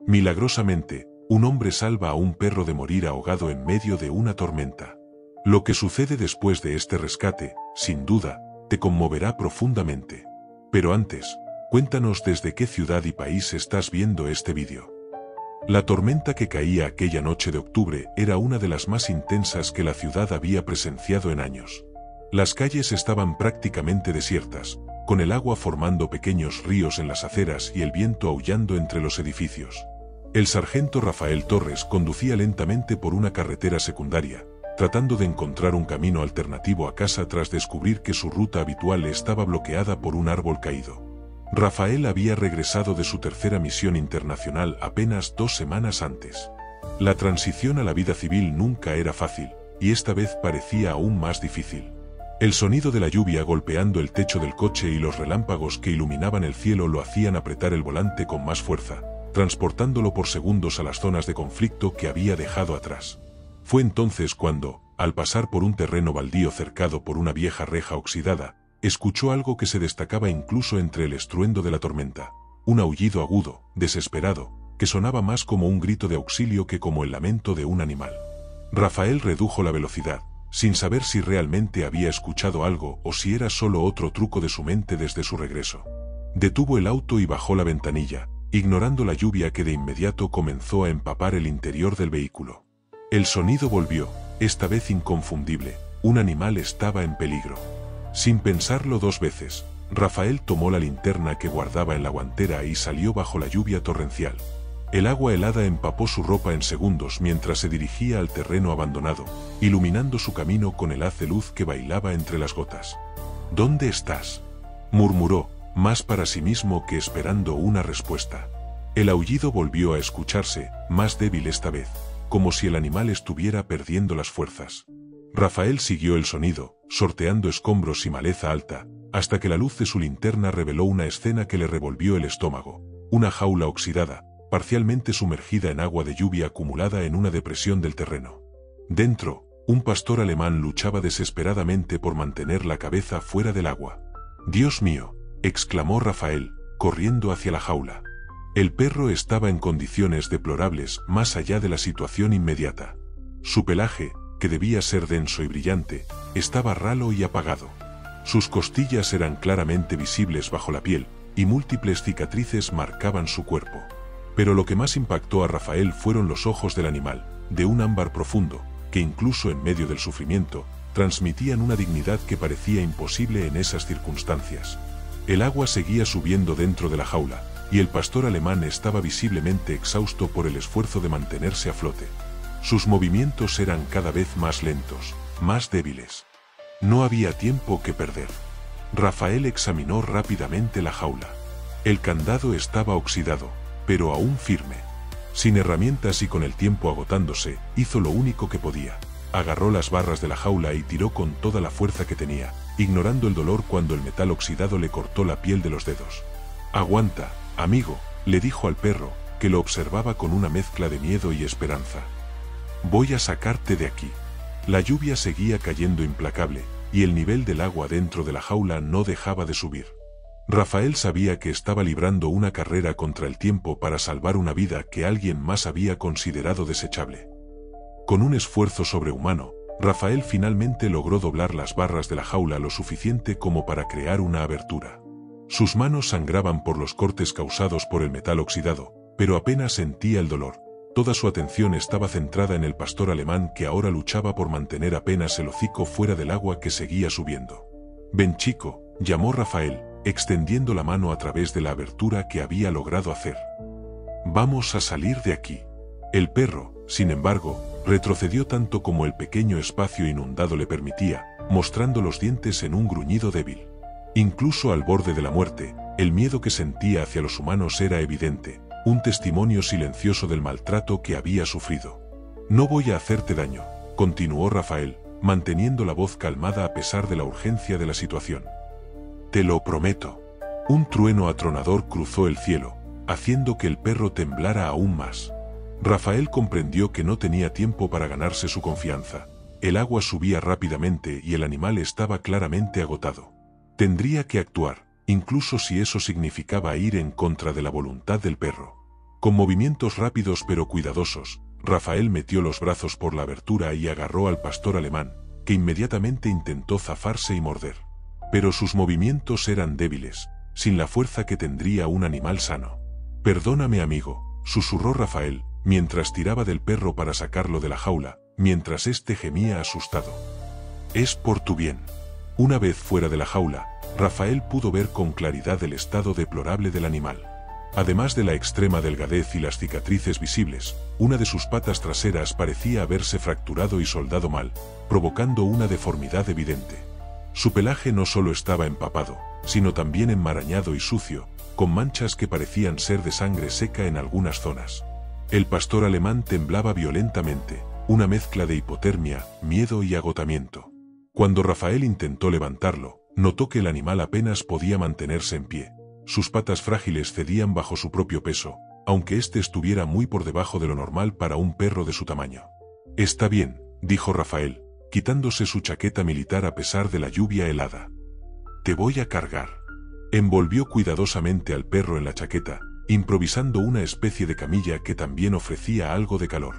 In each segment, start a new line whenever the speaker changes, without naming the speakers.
Milagrosamente, un hombre salva a un perro de morir ahogado en medio de una tormenta. Lo que sucede después de este rescate, sin duda, te conmoverá profundamente. Pero antes, cuéntanos desde qué ciudad y país estás viendo este vídeo. La tormenta que caía aquella noche de octubre era una de las más intensas que la ciudad había presenciado en años. Las calles estaban prácticamente desiertas, con el agua formando pequeños ríos en las aceras y el viento aullando entre los edificios. El sargento Rafael Torres conducía lentamente por una carretera secundaria, tratando de encontrar un camino alternativo a casa tras descubrir que su ruta habitual estaba bloqueada por un árbol caído. Rafael había regresado de su tercera misión internacional apenas 2 semanas antes. La transición a la vida civil nunca era fácil, y esta vez parecía aún más difícil. El sonido de la lluvia golpeando el techo del coche y los relámpagos que iluminaban el cielo lo hacían apretar el volante con más fuerza, transportándolo por segundos a las zonas de conflicto que había dejado atrás. Fue entonces cuando, al pasar por un terreno baldío cercado por una vieja reja oxidada, escuchó algo que se destacaba incluso entre el estruendo de la tormenta, un aullido agudo, desesperado, que sonaba más como un grito de auxilio que como el lamento de un animal. Rafael redujo la velocidad, sin saber si realmente había escuchado algo o si era solo otro truco de su mente desde su regreso. Detuvo el auto y bajó la ventanilla, ignorando la lluvia que de inmediato comenzó a empapar el interior del vehículo. El sonido volvió, esta vez inconfundible, un animal estaba en peligro. Sin pensarlo 2 veces, Rafael tomó la linterna que guardaba en la guantera y salió bajo la lluvia torrencial. El agua helada empapó su ropa en segundos mientras se dirigía al terreno abandonado, iluminando su camino con el haz de luz que bailaba entre las gotas. ¿Dónde estás?, murmuró, más para sí mismo que esperando una respuesta. El aullido volvió a escucharse, más débil esta vez, como si el animal estuviera perdiendo las fuerzas. Rafael siguió el sonido, sorteando escombros y maleza alta, hasta que la luz de su linterna reveló una escena que le revolvió el estómago. Una jaula oxidada, parcialmente sumergida en agua de lluvia acumulada en una depresión del terreno. Dentro, un pastor alemán luchaba desesperadamente por mantener la cabeza fuera del agua. «Dios mío», exclamó Rafael, corriendo hacia la jaula. El perro estaba en condiciones deplorables más allá de la situación inmediata. Su pelaje, que debía ser denso y brillante, estaba ralo y apagado. Sus costillas eran claramente visibles bajo la piel, y múltiples cicatrices marcaban su cuerpo. Pero lo que más impactó a Rafael fueron los ojos del animal, de un ámbar profundo, que incluso en medio del sufrimiento, transmitían una dignidad que parecía imposible en esas circunstancias. El agua seguía subiendo dentro de la jaula, y el pastor alemán estaba visiblemente exhausto por el esfuerzo de mantenerse a flote. Sus movimientos eran cada vez más lentos, más débiles. No había tiempo que perder. Rafael examinó rápidamente la jaula. El candado estaba oxidado, pero aún firme. Sin herramientas y con el tiempo agotándose, hizo lo único que podía. Agarró las barras de la jaula y tiró con toda la fuerza que tenía, ignorando el dolor cuando el metal oxidado le cortó la piel de los dedos. «Aguanta, amigo», le dijo al perro, que lo observaba con una mezcla de miedo y esperanza. «Voy a sacarte de aquí». La lluvia seguía cayendo implacable, y el nivel del agua dentro de la jaula no dejaba de subir. Rafael sabía que estaba librando una carrera contra el tiempo para salvar una vida que alguien más había considerado desechable. Con un esfuerzo sobrehumano, Rafael finalmente logró doblar las barras de la jaula lo suficiente como para crear una abertura. Sus manos sangraban por los cortes causados por el metal oxidado, pero apenas sentía el dolor. Toda su atención estaba centrada en el pastor alemán que ahora luchaba por mantener apenas el hocico fuera del agua que seguía subiendo. «Ven, chico», llamó Rafael, extendiendo la mano a través de la abertura que había logrado hacer. «Vamos a salir de aquí». El perro, sin embargo, retrocedió tanto como el pequeño espacio inundado le permitía, mostrando los dientes en un gruñido débil. Incluso al borde de la muerte, el miedo que sentía hacia los humanos era evidente, un testimonio silencioso del maltrato que había sufrido. «No voy a hacerte daño», continuó Rafael, manteniendo la voz calmada a pesar de la urgencia de la situación. «Te lo prometo». Un trueno atronador cruzó el cielo, haciendo que el perro temblara aún más. Rafael comprendió que no tenía tiempo para ganarse su confianza. El agua subía rápidamente y el animal estaba claramente agotado. Tendría que actuar, incluso si eso significaba ir en contra de la voluntad del perro. Con movimientos rápidos pero cuidadosos, Rafael metió los brazos por la abertura y agarró al pastor alemán, que inmediatamente intentó zafarse y morder. Pero sus movimientos eran débiles, sin la fuerza que tendría un animal sano. «Perdóname, amigo», susurró Rafael, mientras tiraba del perro para sacarlo de la jaula, mientras éste gemía asustado. «Es por tu bien». Una vez fuera de la jaula, Rafael pudo ver con claridad el estado deplorable del animal. Además de la extrema delgadez y las cicatrices visibles, una de sus patas traseras parecía haberse fracturado y soldado mal, provocando una deformidad evidente. Su pelaje no solo estaba empapado, sino también enmarañado y sucio, con manchas que parecían ser de sangre seca en algunas zonas. El pastor alemán temblaba violentamente, una mezcla de hipotermia, miedo y agotamiento. Cuando Rafael intentó levantarlo, notó que el animal apenas podía mantenerse en pie. Sus patas frágiles cedían bajo su propio peso, aunque éste estuviera muy por debajo de lo normal para un perro de su tamaño. «Está bien», dijo Rafael, quitándose su chaqueta militar a pesar de la lluvia helada. «Te voy a cargar». Envolvió cuidadosamente al perro en la chaqueta, improvisando una especie de camilla que también ofrecía algo de calor.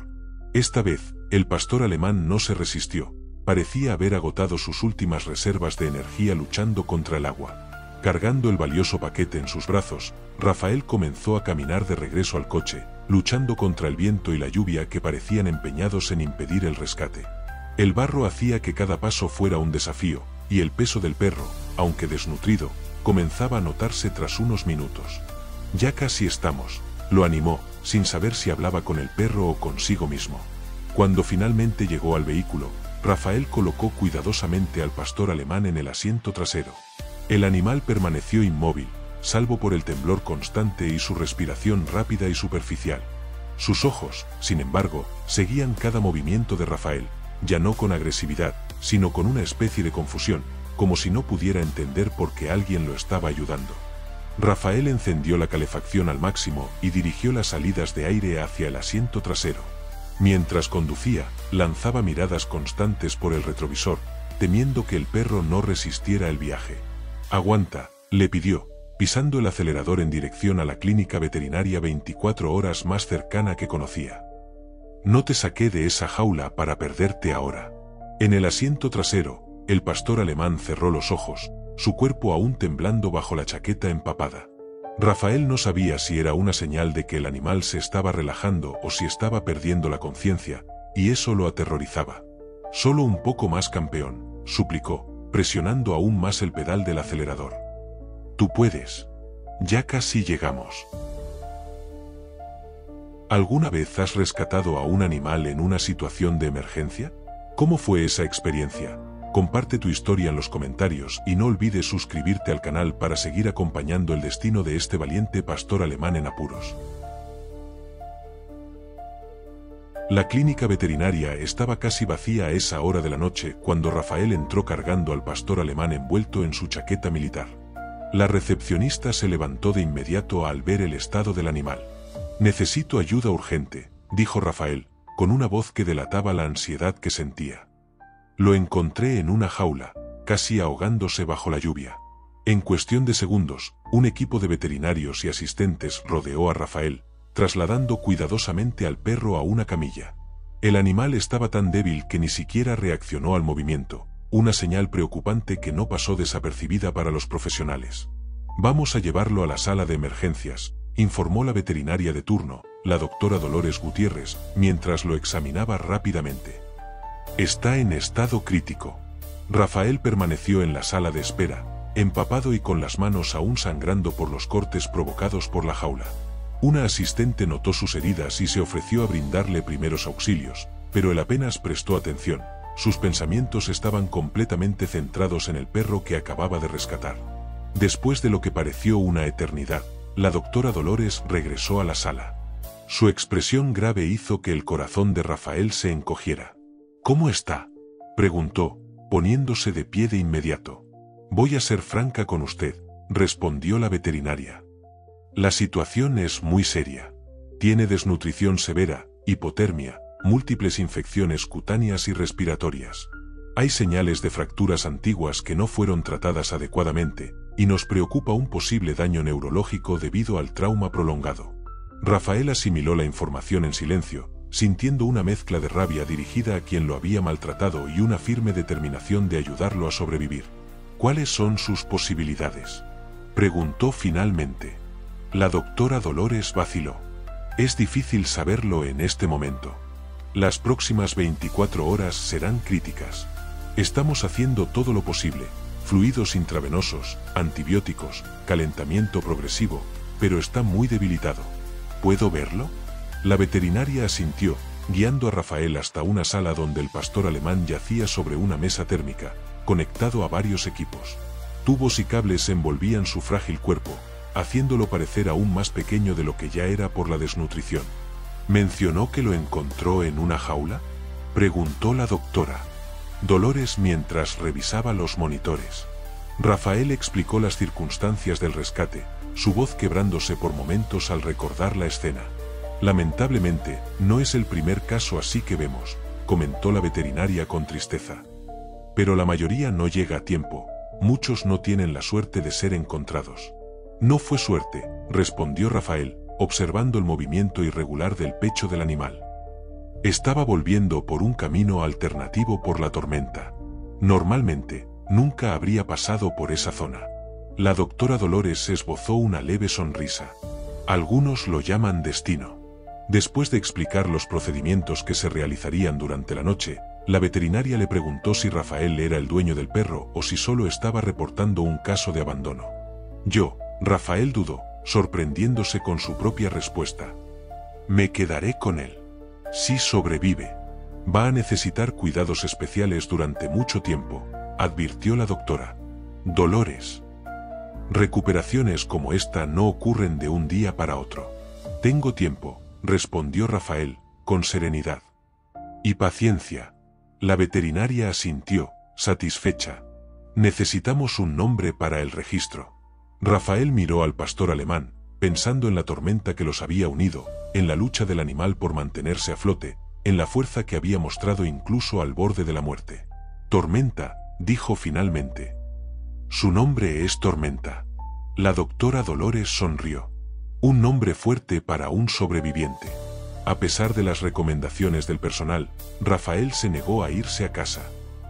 Esta vez, el pastor alemán no se resistió. Parecía haber agotado sus últimas reservas de energía luchando contra el agua. Cargando el valioso paquete en sus brazos, Rafael comenzó a caminar de regreso al coche, luchando contra el viento y la lluvia que parecían empeñados en impedir el rescate. El barro hacía que cada paso fuera un desafío, y el peso del perro, aunque desnutrido, comenzaba a notarse tras unos minutos. «Ya casi estamos», lo animó, sin saber si hablaba con el perro o consigo mismo. Cuando finalmente llegó al vehículo, Rafael colocó cuidadosamente al pastor alemán en el asiento trasero. El animal permaneció inmóvil, salvo por el temblor constante y su respiración rápida y superficial. Sus ojos, sin embargo, seguían cada movimiento de Rafael, ya no con agresividad, sino con una especie de confusión, como si no pudiera entender por qué alguien lo estaba ayudando. Rafael encendió la calefacción al máximo y dirigió las salidas de aire hacia el asiento trasero. Mientras conducía, lanzaba miradas constantes por el retrovisor, temiendo que el perro no resistiera el viaje. «Aguanta», le pidió, pisando el acelerador en dirección a la clínica veterinaria 24 horas más cercana que conocía. «No te saqué de esa jaula para perderte ahora». En el asiento trasero, el pastor alemán cerró los ojos, su cuerpo aún temblando bajo la chaqueta empapada. Rafael no sabía si era una señal de que el animal se estaba relajando o si estaba perdiendo la conciencia, y eso lo aterrorizaba. «Solo un poco más, campeón», suplicó, presionando aún más el pedal del acelerador. «Tú puedes. Ya casi llegamos». ¿Alguna vez has rescatado a un animal en una situación de emergencia? ¿Cómo fue esa experiencia? Comparte tu historia en los comentarios y no olvides suscribirte al canal para seguir acompañando el destino de este valiente pastor alemán en apuros. La clínica veterinaria estaba casi vacía a esa hora de la noche cuando Rafael entró cargando al pastor alemán envuelto en su chaqueta militar. La recepcionista se levantó de inmediato al ver el estado del animal. «Necesito ayuda urgente», dijo Rafael, con una voz que delataba la ansiedad que sentía. «Lo encontré en una jaula, casi ahogándose bajo la lluvia». En cuestión de segundos, un equipo de veterinarios y asistentes rodeó a Rafael, trasladando cuidadosamente al perro a una camilla. El animal estaba tan débil que ni siquiera reaccionó al movimiento, una señal preocupante que no pasó desapercibida para los profesionales. «Vamos a llevarlo a la sala de emergencias», informó la veterinaria de turno, la doctora Dolores Gutiérrez, mientras lo examinaba rápidamente. «Está en estado crítico». Rafael permaneció en la sala de espera, empapado y con las manos aún sangrando por los cortes provocados por la jaula. Una asistente notó sus heridas y se ofreció a brindarle primeros auxilios, pero él apenas prestó atención. Sus pensamientos estaban completamente centrados en el perro que acababa de rescatar. Después de lo que pareció una eternidad, la doctora Dolores regresó a la sala. Su expresión grave hizo que el corazón de Rafael se encogiera. «¿Cómo está?», preguntó, poniéndose de pie de inmediato. «Voy a ser franca con usted», respondió la veterinaria. «La situación es muy seria. Tiene desnutrición severa, hipotermia, múltiples infecciones cutáneas y respiratorias. Hay señales de fracturas antiguas que no fueron tratadas adecuadamente, y nos preocupa un posible daño neurológico debido al trauma prolongado. Rafael asimiló la información en silencio, sintiendo una mezcla de rabia dirigida a quien lo había maltratado y una firme determinación de ayudarlo a sobrevivir. ¿Cuáles son sus posibilidades?, preguntó finalmente. La doctora Dolores vaciló. Es difícil saberlo en este momento. Las próximas 24 horas serán críticas. Estamos haciendo todo lo posible, fluidos intravenosos, antibióticos, calentamiento progresivo, pero está muy debilitado. ¿Puedo verlo? La veterinaria asintió, guiando a Rafael hasta una sala donde el pastor alemán yacía sobre una mesa térmica, conectado a varios equipos. Tubos y cables envolvían su frágil cuerpo, haciéndolo parecer aún más pequeño de lo que ya era por la desnutrición. ¿Mencionó que lo encontró en una jaula?, preguntó la doctora Dolores mientras revisaba los monitores. Rafael explicó las circunstancias del rescate, su voz quebrándose por momentos al recordar la escena. Lamentablemente, no es el primer caso así que vemos, comentó la veterinaria con tristeza. Pero la mayoría no llega a tiempo, muchos no tienen la suerte de ser encontrados. No fue suerte, respondió Rafael, observando el movimiento irregular del pecho del animal. Estaba volviendo por un camino alternativo por la tormenta. Normalmente, nunca habría pasado por esa zona. La doctora Dolores esbozó una leve sonrisa. Algunos lo llaman destino. Después de explicar los procedimientos que se realizarían durante la noche, la veterinaria le preguntó si Rafael era el dueño del perro o si solo estaba reportando un caso de abandono. Rafael dudó, sorprendiéndose con su propia respuesta. Me quedaré con él. Si sobrevive, va a necesitar cuidados especiales durante mucho tiempo, advirtió la doctora Dolores. Recuperaciones como esta no ocurren de un día para otro. Tengo tiempo, respondió Rafael, con serenidad. Y paciencia. La veterinaria asintió, satisfecha. Necesitamos un nombre para el registro. Rafael miró al pastor alemán, pensando en la tormenta que los había unido, en la lucha del animal por mantenerse a flote, en la fuerza que había mostrado incluso al borde de la muerte. Tormenta, dijo finalmente. Su nombre es Tormenta. La doctora Dolores sonrió. Un nombre fuerte para un sobreviviente. A pesar de las recomendaciones del personal, Rafael se negó a irse a casa.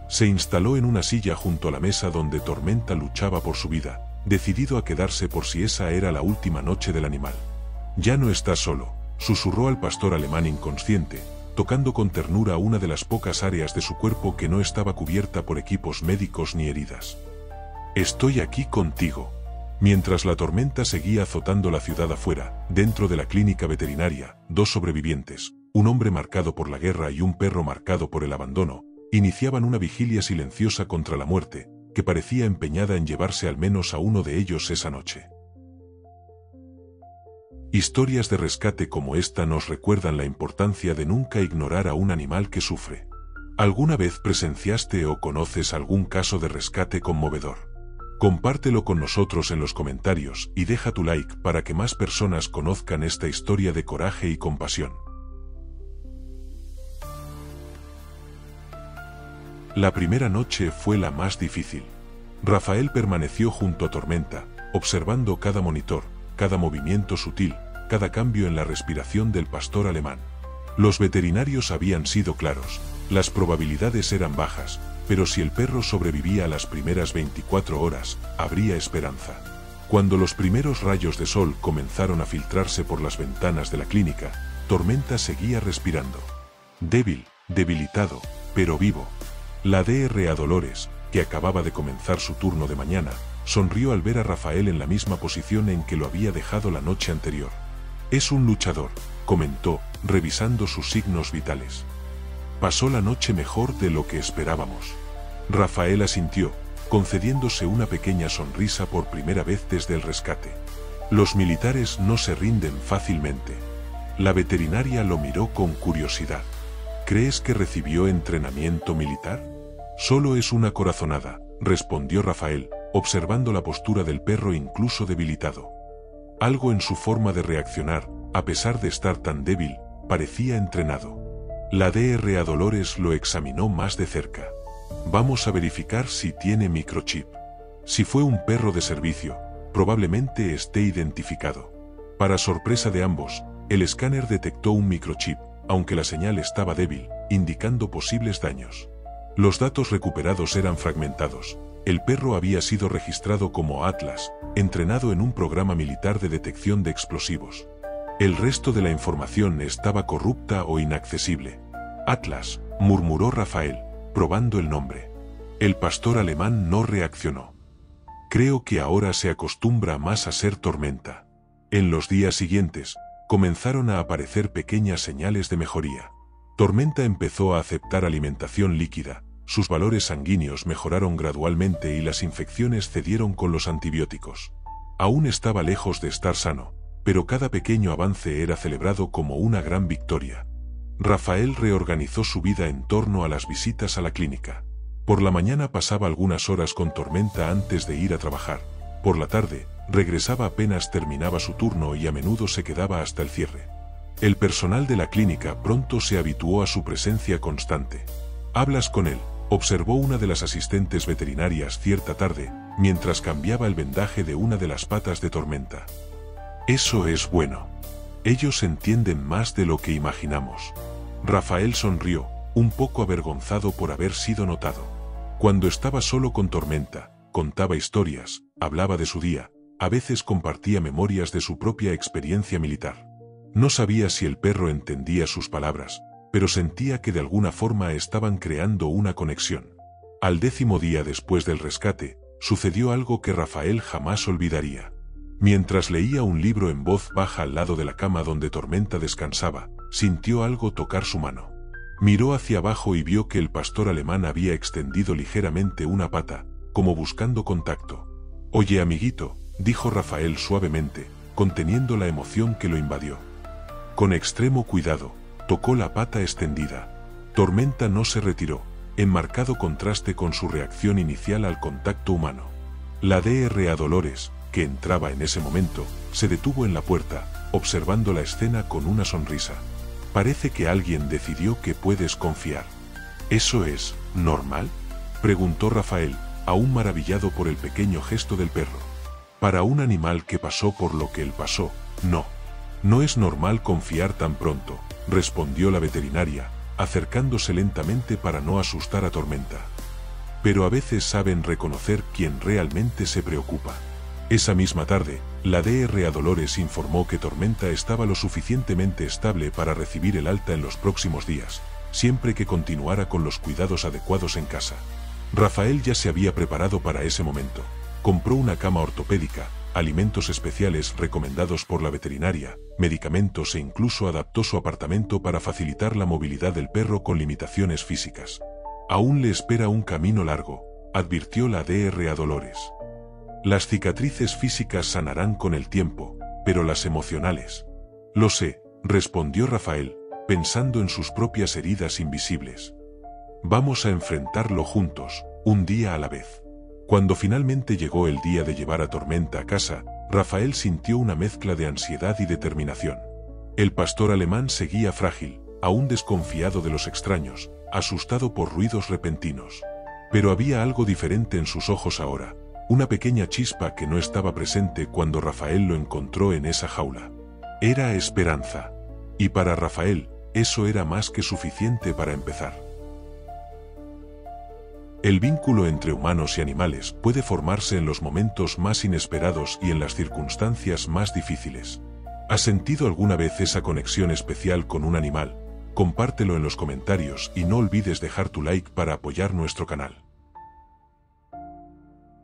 Se instaló en una silla junto a la mesa donde Tormenta luchaba por su vida, decidido a quedarse por si esa era la última noche del animal. Ya no estás solo, susurró al pastor alemán inconsciente, tocando con ternura una de las pocas áreas de su cuerpo que no estaba cubierta por equipos médicos ni heridas. Estoy aquí contigo. Mientras la tormenta seguía azotando la ciudad afuera, dentro de la clínica veterinaria, dos sobrevivientes, un hombre marcado por la guerra y un perro marcado por el abandono, iniciaban una vigilia silenciosa contra la muerte, que parecía empeñada en llevarse al menos a uno de ellos esa noche. Historias de rescate como esta nos recuerdan la importancia de nunca ignorar a un animal que sufre. ¿Alguna vez presenciaste o conoces algún caso de rescate conmovedor? Compártelo con nosotros en los comentarios y deja tu like para que más personas conozcan esta historia de coraje y compasión. La primera noche fue la más difícil. Rafael permaneció junto a Tormenta, observando cada monitor, cada movimiento sutil, cada cambio en la respiración del pastor alemán. Los veterinarios habían sido claros, las probabilidades eran bajas, pero si el perro sobrevivía a las primeras 24 horas, habría esperanza. Cuando los primeros rayos de sol comenzaron a filtrarse por las ventanas de la clínica, Tormenta seguía respirando. Débil, debilitado, pero vivo. La Dra. Dolores, que acababa de comenzar su turno de mañana, sonrió al ver a Rafael en la misma posición en que lo había dejado la noche anterior. Es un luchador, comentó, revisando sus signos vitales. Pasó la noche mejor de lo que esperábamos. Rafael asintió, concediéndose una pequeña sonrisa por primera vez desde el rescate. Los militares no se rinden fácilmente. La veterinaria lo miró con curiosidad. ¿Crees que recibió entrenamiento militar? Solo es una corazonada, respondió Rafael, observando la postura del perro incluso debilitado. Algo en su forma de reaccionar, a pesar de estar tan débil, parecía entrenado. La Dra. Dolores lo examinó más de cerca. Vamos a verificar si tiene microchip. Si fue un perro de servicio, probablemente esté identificado. Para sorpresa de ambos, El escáner detectó un microchip, aunque la señal estaba débil, indicando posibles daños. Los datos recuperados eran fragmentados. El perro había sido registrado como Atlas, entrenado en un programa militar de detección de explosivos. El resto de la información estaba corrupta o inaccesible. Atlas, murmuró Rafael, probando el nombre. El pastor alemán no reaccionó. Creo que ahora se acostumbra más a ser Tormenta. En los días siguientes, comenzaron a aparecer pequeñas señales de mejoría. Tormenta empezó a aceptar alimentación líquida, sus valores sanguíneos mejoraron gradualmente y las infecciones cedieron con los antibióticos. Aún estaba lejos de estar sano, pero cada pequeño avance era celebrado como una gran victoria. Rafael reorganizó su vida en torno a las visitas a la clínica. Por la mañana pasaba algunas horas con Tormenta antes de ir a trabajar. Por la tarde, regresaba apenas terminaba su turno y a menudo se quedaba hasta el cierre. El personal de la clínica pronto se habituó a su presencia constante. «Hablas con él», observó una de las asistentes veterinarias cierta tarde, mientras cambiaba el vendaje de una de las patas de Tormenta. «Eso es bueno. Ellos entienden más de lo que imaginamos». Rafael sonrió, un poco avergonzado por haber sido notado. Cuando estaba solo con Tormenta, contaba historias, hablaba de su día, a veces compartía memorias de su propia experiencia militar. No sabía si el perro entendía sus palabras, pero sentía que de alguna forma estaban creando una conexión. Al 10º día después del rescate, sucedió algo que Rafael jamás olvidaría. Mientras leía un libro en voz baja al lado de la cama donde Tormenta descansaba, sintió algo tocar su mano. Miró hacia abajo y vio que el pastor alemán había extendido ligeramente una pata, como buscando contacto. «Oye, amiguito», dijo Rafael suavemente, conteniendo la emoción que lo invadió. Con extremo cuidado, tocó la pata extendida. Tormenta no se retiró, en marcado contraste con su reacción inicial al contacto humano. La Dra. Dolores, que entraba en ese momento, se detuvo en la puerta, observando la escena con una sonrisa. «Parece que alguien decidió que puedes confiar». «¿Eso es normal?», preguntó Rafael, aún maravillado por el pequeño gesto del perro. «Para un animal que pasó por lo que él pasó, no. No es normal confiar tan pronto», respondió la veterinaria, acercándose lentamente para no asustar a Tormenta. «Pero a veces saben reconocer quién realmente se preocupa». Esa misma tarde, la Dra. Dolores informó que Tormenta estaba lo suficientemente estable para recibir el alta en los próximos días, siempre que continuara con los cuidados adecuados en casa. Rafael ya se había preparado para ese momento. Compró una cama ortopédica, alimentos especiales recomendados por la veterinaria, medicamentos e incluso adaptó su apartamento para facilitar la movilidad del perro con limitaciones físicas. «Aún le espera un camino largo», advirtió la Dra. Dolores. «Las cicatrices físicas sanarán con el tiempo, pero las emocionales». «Lo sé», respondió Rafael, pensando en sus propias heridas invisibles. «Vamos a enfrentarlo juntos, un día a la vez». Cuando finalmente llegó el día de llevar a Tormenta a casa, Rafael sintió una mezcla de ansiedad y determinación. El pastor alemán seguía frágil, aún desconfiado de los extraños, asustado por ruidos repentinos. Pero había algo diferente en sus ojos ahora, una pequeña chispa que no estaba presente cuando Rafael lo encontró en esa jaula. Era esperanza. Y para Rafael, eso era más que suficiente para empezar. El vínculo entre humanos y animales puede formarse en los momentos más inesperados y en las circunstancias más difíciles. ¿Has sentido alguna vez esa conexión especial con un animal? Compártelo en los comentarios y no olvides dejar tu like para apoyar nuestro canal.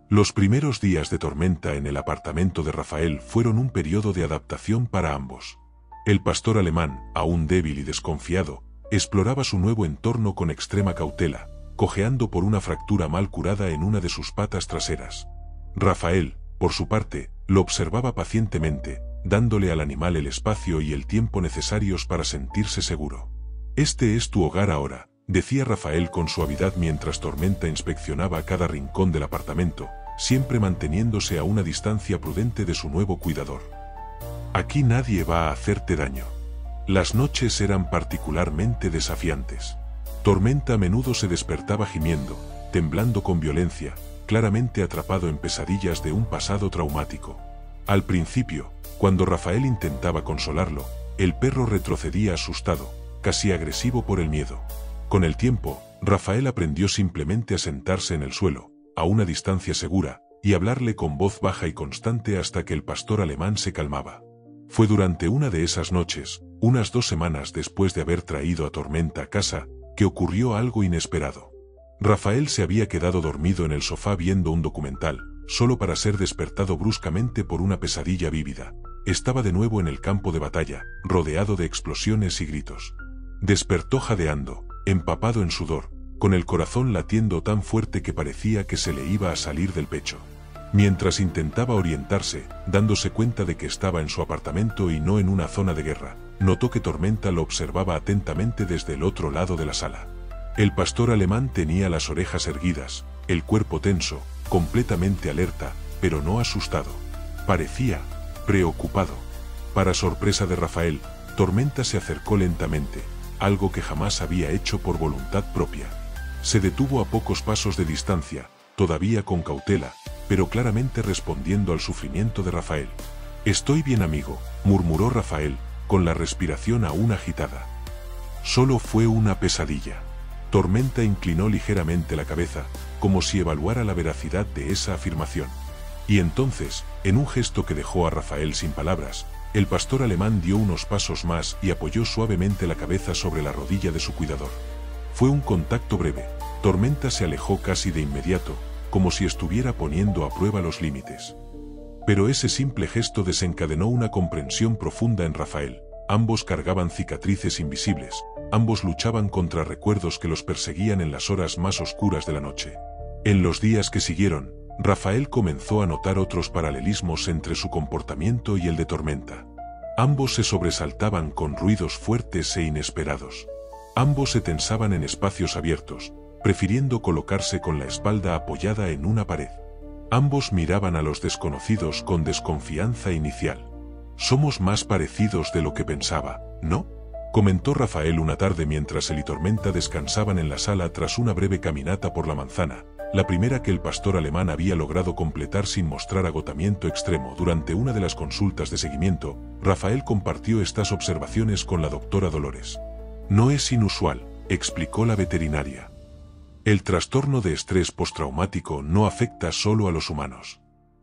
Los primeros días de Tormenta en el apartamento de Rafael fueron un periodo de adaptación para ambos. El pastor alemán, aún débil y desconfiado, exploraba su nuevo entorno con extrema cautela, cojeando por una fractura mal curada en una de sus patas traseras. Rafael, por su parte, lo observaba pacientemente, dándole al animal el espacio y el tiempo necesarios para sentirse seguro. «Este es tu hogar ahora», decía Rafael con suavidad mientras Tormenta inspeccionaba cada rincón del apartamento, siempre manteniéndose a una distancia prudente de su nuevo cuidador. «Aquí nadie va a hacerte daño». Las noches eran particularmente desafiantes. Tormenta a menudo se despertaba gimiendo, temblando con violencia, claramente atrapado en pesadillas de un pasado traumático. Al principio, cuando Rafael intentaba consolarlo, El perro retrocedía asustado, casi agresivo por el miedo. Con el tiempo, Rafael aprendió simplemente a sentarse en el suelo, a una distancia segura, y hablarle con voz baja y constante hasta que el pastor alemán se calmaba. Fue durante una de esas noches, unas 2 semanas después de haber traído a Tormenta a casa, que ocurrió algo inesperado. Rafael se había quedado dormido en el sofá viendo un documental, solo para ser despertado bruscamente por una pesadilla vívida. Estaba de nuevo en el campo de batalla, rodeado de explosiones y gritos. Despertó jadeando, empapado en sudor, con el corazón latiendo tan fuerte que parecía que se le iba a salir del pecho. Mientras intentaba orientarse, dándose cuenta de que estaba en su apartamento y no en una zona de guerra, notó que Tormenta lo observaba atentamente desde el otro lado de la sala. El pastor alemán tenía las orejas erguidas, el cuerpo tenso, completamente alerta, pero no asustado. Parecía preocupado. Para sorpresa de Rafael, Tormenta se acercó lentamente, algo que jamás había hecho por voluntad propia. Se detuvo a pocos pasos de distancia, todavía con cautela, pero claramente respondiendo al sufrimiento de Rafael. «Estoy bien, amigo», murmuró Rafael, con la respiración aún agitada. Solo fue una pesadilla. Tormenta inclinó ligeramente la cabeza, como si evaluara la veracidad de esa afirmación. Y entonces, en un gesto que dejó a Rafael sin palabras, el pastor alemán dio unos pasos más y apoyó suavemente la cabeza sobre la rodilla de su cuidador. Fue un contacto breve. Tormenta se alejó casi de inmediato, como si estuviera poniendo a prueba los límites. Pero ese simple gesto desencadenó una comprensión profunda en Rafael. Ambos cargaban cicatrices invisibles, ambos luchaban contra recuerdos que los perseguían en las horas más oscuras de la noche. En los días que siguieron, Rafael comenzó a notar otros paralelismos entre su comportamiento y el de Tormenta. Ambos se sobresaltaban con ruidos fuertes e inesperados. Ambos se tensaban en espacios abiertos, prefiriendo colocarse con la espalda apoyada en una pared. Ambos miraban a los desconocidos con desconfianza inicial. «Somos más parecidos de lo que pensaba, ¿no?», comentó Rafael una tarde mientras él y Tormenta descansaban en la sala tras una breve caminata por la manzana, la primera que el pastor alemán había logrado completar sin mostrar agotamiento extremo. Durante una de las consultas de seguimiento, Rafael compartió estas observaciones con la doctora Dolores. «No es inusual», explicó la veterinaria. «El trastorno de estrés postraumático no afecta solo a los humanos.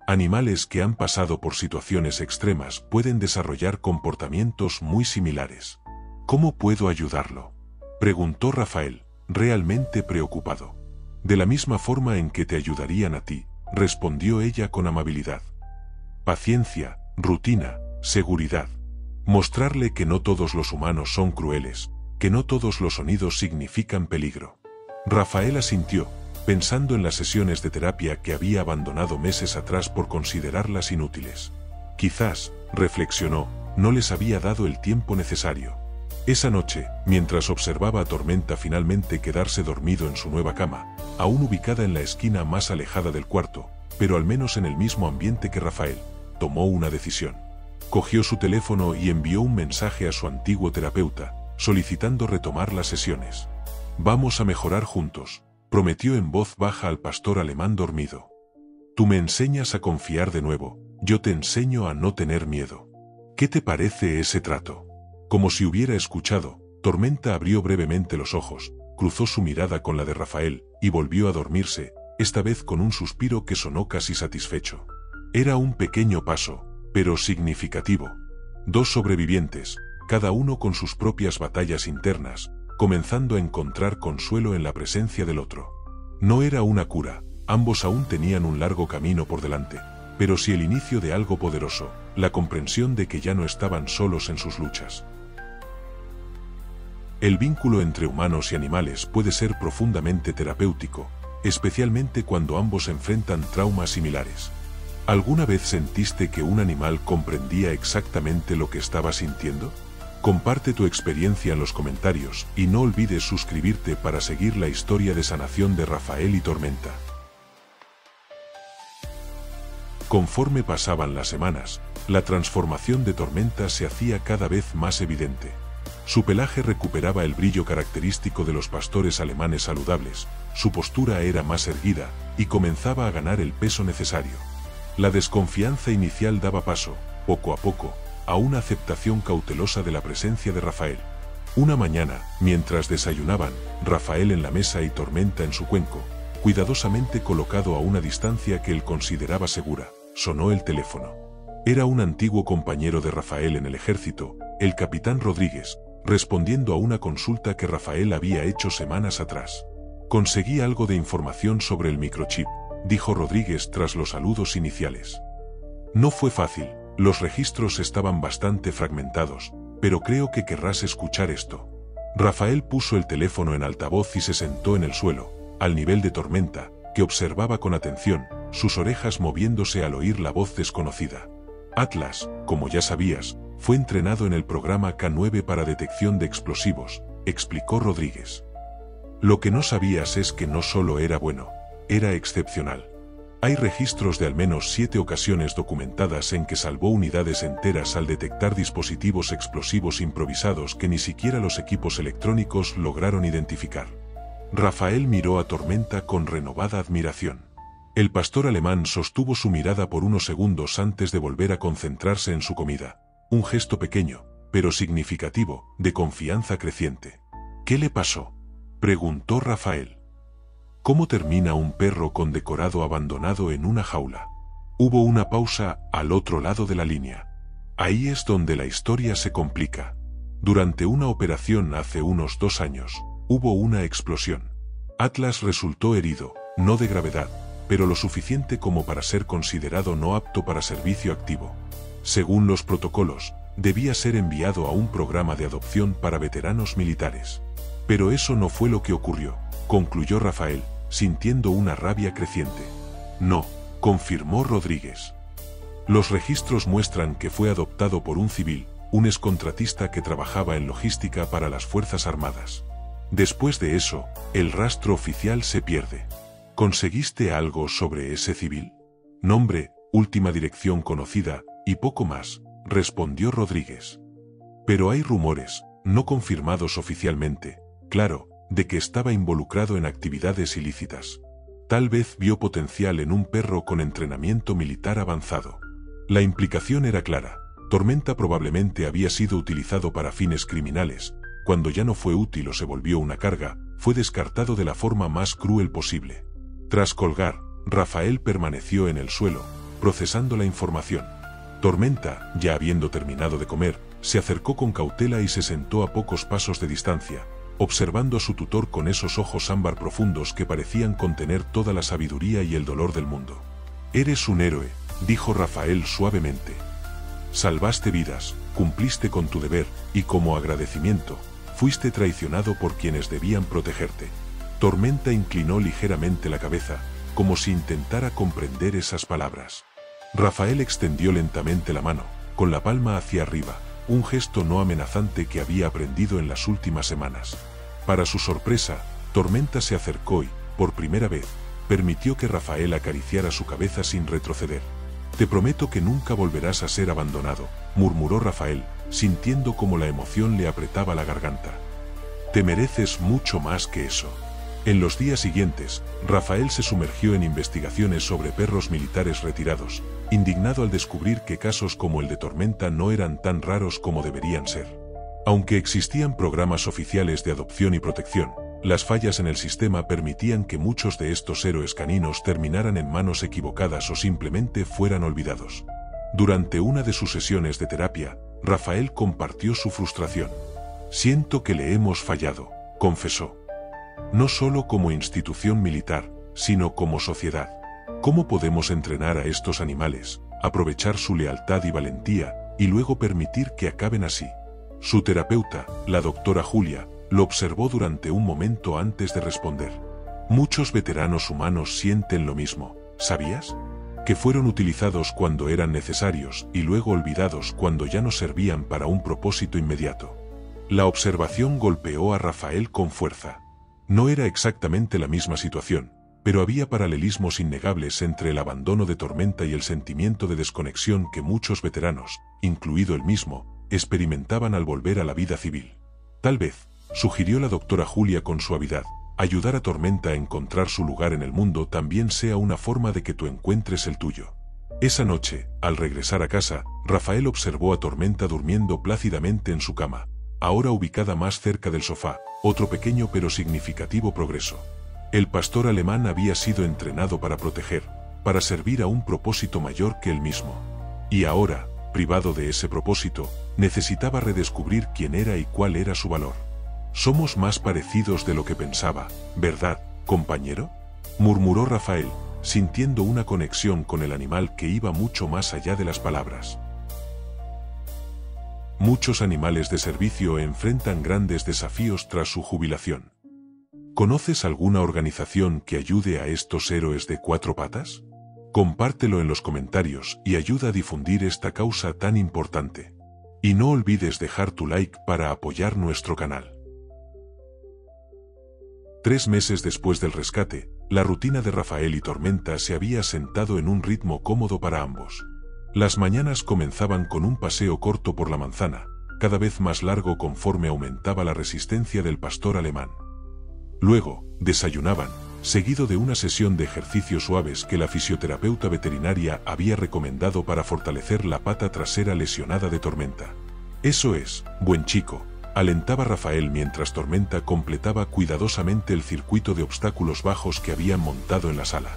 Animales que han pasado por situaciones extremas pueden desarrollar comportamientos muy similares». «¿Cómo puedo ayudarlo?», preguntó Rafael, realmente preocupado. «De la misma forma en que te ayudarían a ti», respondió ella con amabilidad. «Paciencia, rutina, seguridad. Mostrarle que no todos los humanos son crueles, que no todos los sonidos significan peligro». Rafael asintió, pensando en las sesiones de terapia que había abandonado meses atrás por considerarlas inútiles. Quizás, reflexionó, no les había dado el tiempo necesario. Esa noche, mientras observaba a Tormenta finalmente quedarse dormido en su nueva cama, aún ubicada en la esquina más alejada del cuarto, pero al menos en el mismo ambiente que Rafael, tomó una decisión. Cogió su teléfono y envió un mensaje a su antiguo terapeuta, solicitando retomar las sesiones. «Vamos a mejorar juntos», prometió en voz baja al pastor alemán dormido. «Tú me enseñas a confiar de nuevo, yo te enseño a no tener miedo. ¿Qué te parece ese trato?». Como si hubiera escuchado, Tormenta abrió brevemente los ojos, cruzó su mirada con la de Rafael y volvió a dormirse, esta vez con un suspiro que sonó casi satisfecho. Era un pequeño paso, pero significativo. 2 sobrevivientes, cada uno con sus propias batallas internas, comenzando a encontrar consuelo en la presencia del otro. No era una cura, ambos aún tenían un largo camino por delante, pero sí el inicio de algo poderoso, la comprensión de que ya no estaban solos en sus luchas. El vínculo entre humanos y animales puede ser profundamente terapéutico, especialmente cuando ambos enfrentan traumas similares. ¿Alguna vez sentiste que un animal comprendía exactamente lo que estabas sintiendo? Comparte tu experiencia en los comentarios y no olvides suscribirte para seguir la historia de sanación de Rafael y Tormenta. Conforme pasaban las semanas, la transformación de Tormenta se hacía cada vez más evidente. Su pelaje recuperaba el brillo característico de los pastores alemanes saludables, su postura era más erguida y comenzaba a ganar el peso necesario. La desconfianza inicial daba paso, poco a poco, a una aceptación cautelosa de la presencia de Rafael. Una mañana, mientras desayunaban, Rafael en la mesa y Tormenta en su cuenco, cuidadosamente colocado a una distancia que él consideraba segura, sonó el teléfono. Era un antiguo compañero de Rafael en el ejército, el capitán Rodríguez, respondiendo a una consulta que Rafael había hecho semanas atrás. «Conseguí algo de información sobre el microchip», dijo Rodríguez tras los saludos iniciales. «No fue fácil, los registros estaban bastante fragmentados, pero creo que querrás escuchar esto». Rafael puso el teléfono en altavoz y se sentó en el suelo, al nivel de Tormenta, que observaba con atención, sus orejas moviéndose al oír la voz desconocida. Atlas, como ya sabías, fue entrenado en el programa K9 para detección de explosivos, explicó Rodríguez. Lo que no sabías es que no solo era bueno, era excepcional. Hay registros de al menos 7 ocasiones documentadas en que salvó unidades enteras al detectar dispositivos explosivos improvisados que ni siquiera los equipos electrónicos lograron identificar. Rafael miró a Tormenta con renovada admiración. El pastor alemán sostuvo su mirada por unos segundos antes de volver a concentrarse en su comida, un gesto pequeño, pero significativo, de confianza creciente. «¿Qué le pasó?», preguntó Rafael. «¿Cómo termina un perro condecorado abandonado en una jaula?». Hubo una pausa al otro lado de la línea. Ahí es donde la historia se complica. Durante una operación hace unos 2 años, hubo una explosión. Atlas resultó herido, no de gravedad, pero lo suficiente como para ser considerado no apto para servicio activo. Según los protocolos, debía ser enviado a un programa de adopción para veteranos militares. Pero eso no fue lo que ocurrió, concluyó Rafael, sintiendo una rabia creciente. «No», confirmó Rodríguez. «Los registros muestran que fue adoptado por un civil, un excontratista que trabajaba en logística para las Fuerzas Armadas. Después de eso, el rastro oficial se pierde». «¿Conseguiste algo sobre ese civil?». «Nombre, última dirección conocida, y poco más», respondió Rodríguez. «Pero hay rumores, no confirmados oficialmente, claro, de que estaba involucrado en actividades ilícitas. Tal vez vio potencial en un perro con entrenamiento militar avanzado. La implicación era clara. Tormenta probablemente había sido utilizado para fines criminales. Cuando ya no fue útil o se volvió una carga, fue descartado de la forma más cruel posible». Tras colgar, Rafael permaneció en el suelo, procesando la información. Tormenta, ya habiendo terminado de comer, se acercó con cautela y se sentó a pocos pasos de distancia, observando a su tutor con esos ojos ámbar profundos que parecían contener toda la sabiduría y el dolor del mundo. «Eres un héroe», dijo Rafael suavemente. «Salvaste vidas, cumpliste con tu deber, y como agradecimiento, fuiste traicionado por quienes debían protegerte». Tormenta inclinó ligeramente la cabeza, como si intentara comprender esas palabras. Rafael extendió lentamente la mano, con la palma hacia arriba, un gesto no amenazante que había aprendido en las últimas semanas. Para su sorpresa, Tormenta se acercó y, por primera vez, permitió que Rafael acariciara su cabeza sin retroceder. «Te prometo que nunca volverás a ser abandonado», murmuró Rafael, sintiendo como la emoción le apretaba la garganta. «Te mereces mucho más que eso». En los días siguientes, Rafael se sumergió en investigaciones sobre perros militares retirados, indignado al descubrir que casos como el de Tormenta no eran tan raros como deberían ser. Aunque existían programas oficiales de adopción y protección, las fallas en el sistema permitían que muchos de estos héroes caninos terminaran en manos equivocadas o simplemente fueran olvidados. Durante una de sus sesiones de terapia, Rafael compartió su frustración. «Siento que le hemos fallado», confesó. «No solo como institución militar, sino como sociedad. ¿Cómo podemos entrenar a estos animales, aprovechar su lealtad y valentía, y luego permitir que acaben así?» Su terapeuta, la doctora Julia, lo observó durante un momento antes de responder. «Muchos veteranos humanos sienten lo mismo, ¿sabías? Que fueron utilizados cuando eran necesarios y luego olvidados cuando ya no servían para un propósito inmediato». La observación golpeó a Rafael con fuerza. No era exactamente la misma situación, pero había paralelismos innegables entre el abandono de Tormenta y el sentimiento de desconexión que muchos veteranos, incluido él mismo, experimentaban al volver a la vida civil. Tal vez, sugirió la doctora Julia con suavidad, ayudar a Tormenta a encontrar su lugar en el mundo también sea una forma de que tú encuentres el tuyo. Esa noche, al regresar a casa, Rafael observó a Tormenta durmiendo plácidamente en su cama, ahora ubicada más cerca del sofá, otro pequeño pero significativo progreso. El pastor alemán había sido entrenado para proteger, para servir a un propósito mayor que él mismo. Y ahora, privado de ese propósito, necesitaba redescubrir quién era y cuál era su valor. «Somos más parecidos de lo que pensaba, ¿verdad, compañero?», murmuró Rafael, sintiendo una conexión con el animal que iba mucho más allá de las palabras. Muchos animales de servicio enfrentan grandes desafíos tras su jubilación. ¿Conoces alguna organización que ayude a estos héroes de cuatro patas? Compártelo en los comentarios y ayuda a difundir esta causa tan importante. Y no olvides dejar tu like para apoyar nuestro canal. 3 meses después del rescate, la rutina de Rafael y Tormenta se había asentado en un ritmo cómodo para ambos. Las mañanas comenzaban con un paseo corto por la manzana, cada vez más largo conforme aumentaba la resistencia del pastor alemán. Luego, desayunaban, seguido de una sesión de ejercicios suaves que la fisioterapeuta veterinaria había recomendado para fortalecer la pata trasera lesionada de Tormenta. «Eso es, buen chico», alentaba Rafael mientras Tormenta completaba cuidadosamente el circuito de obstáculos bajos que habían montado en la sala.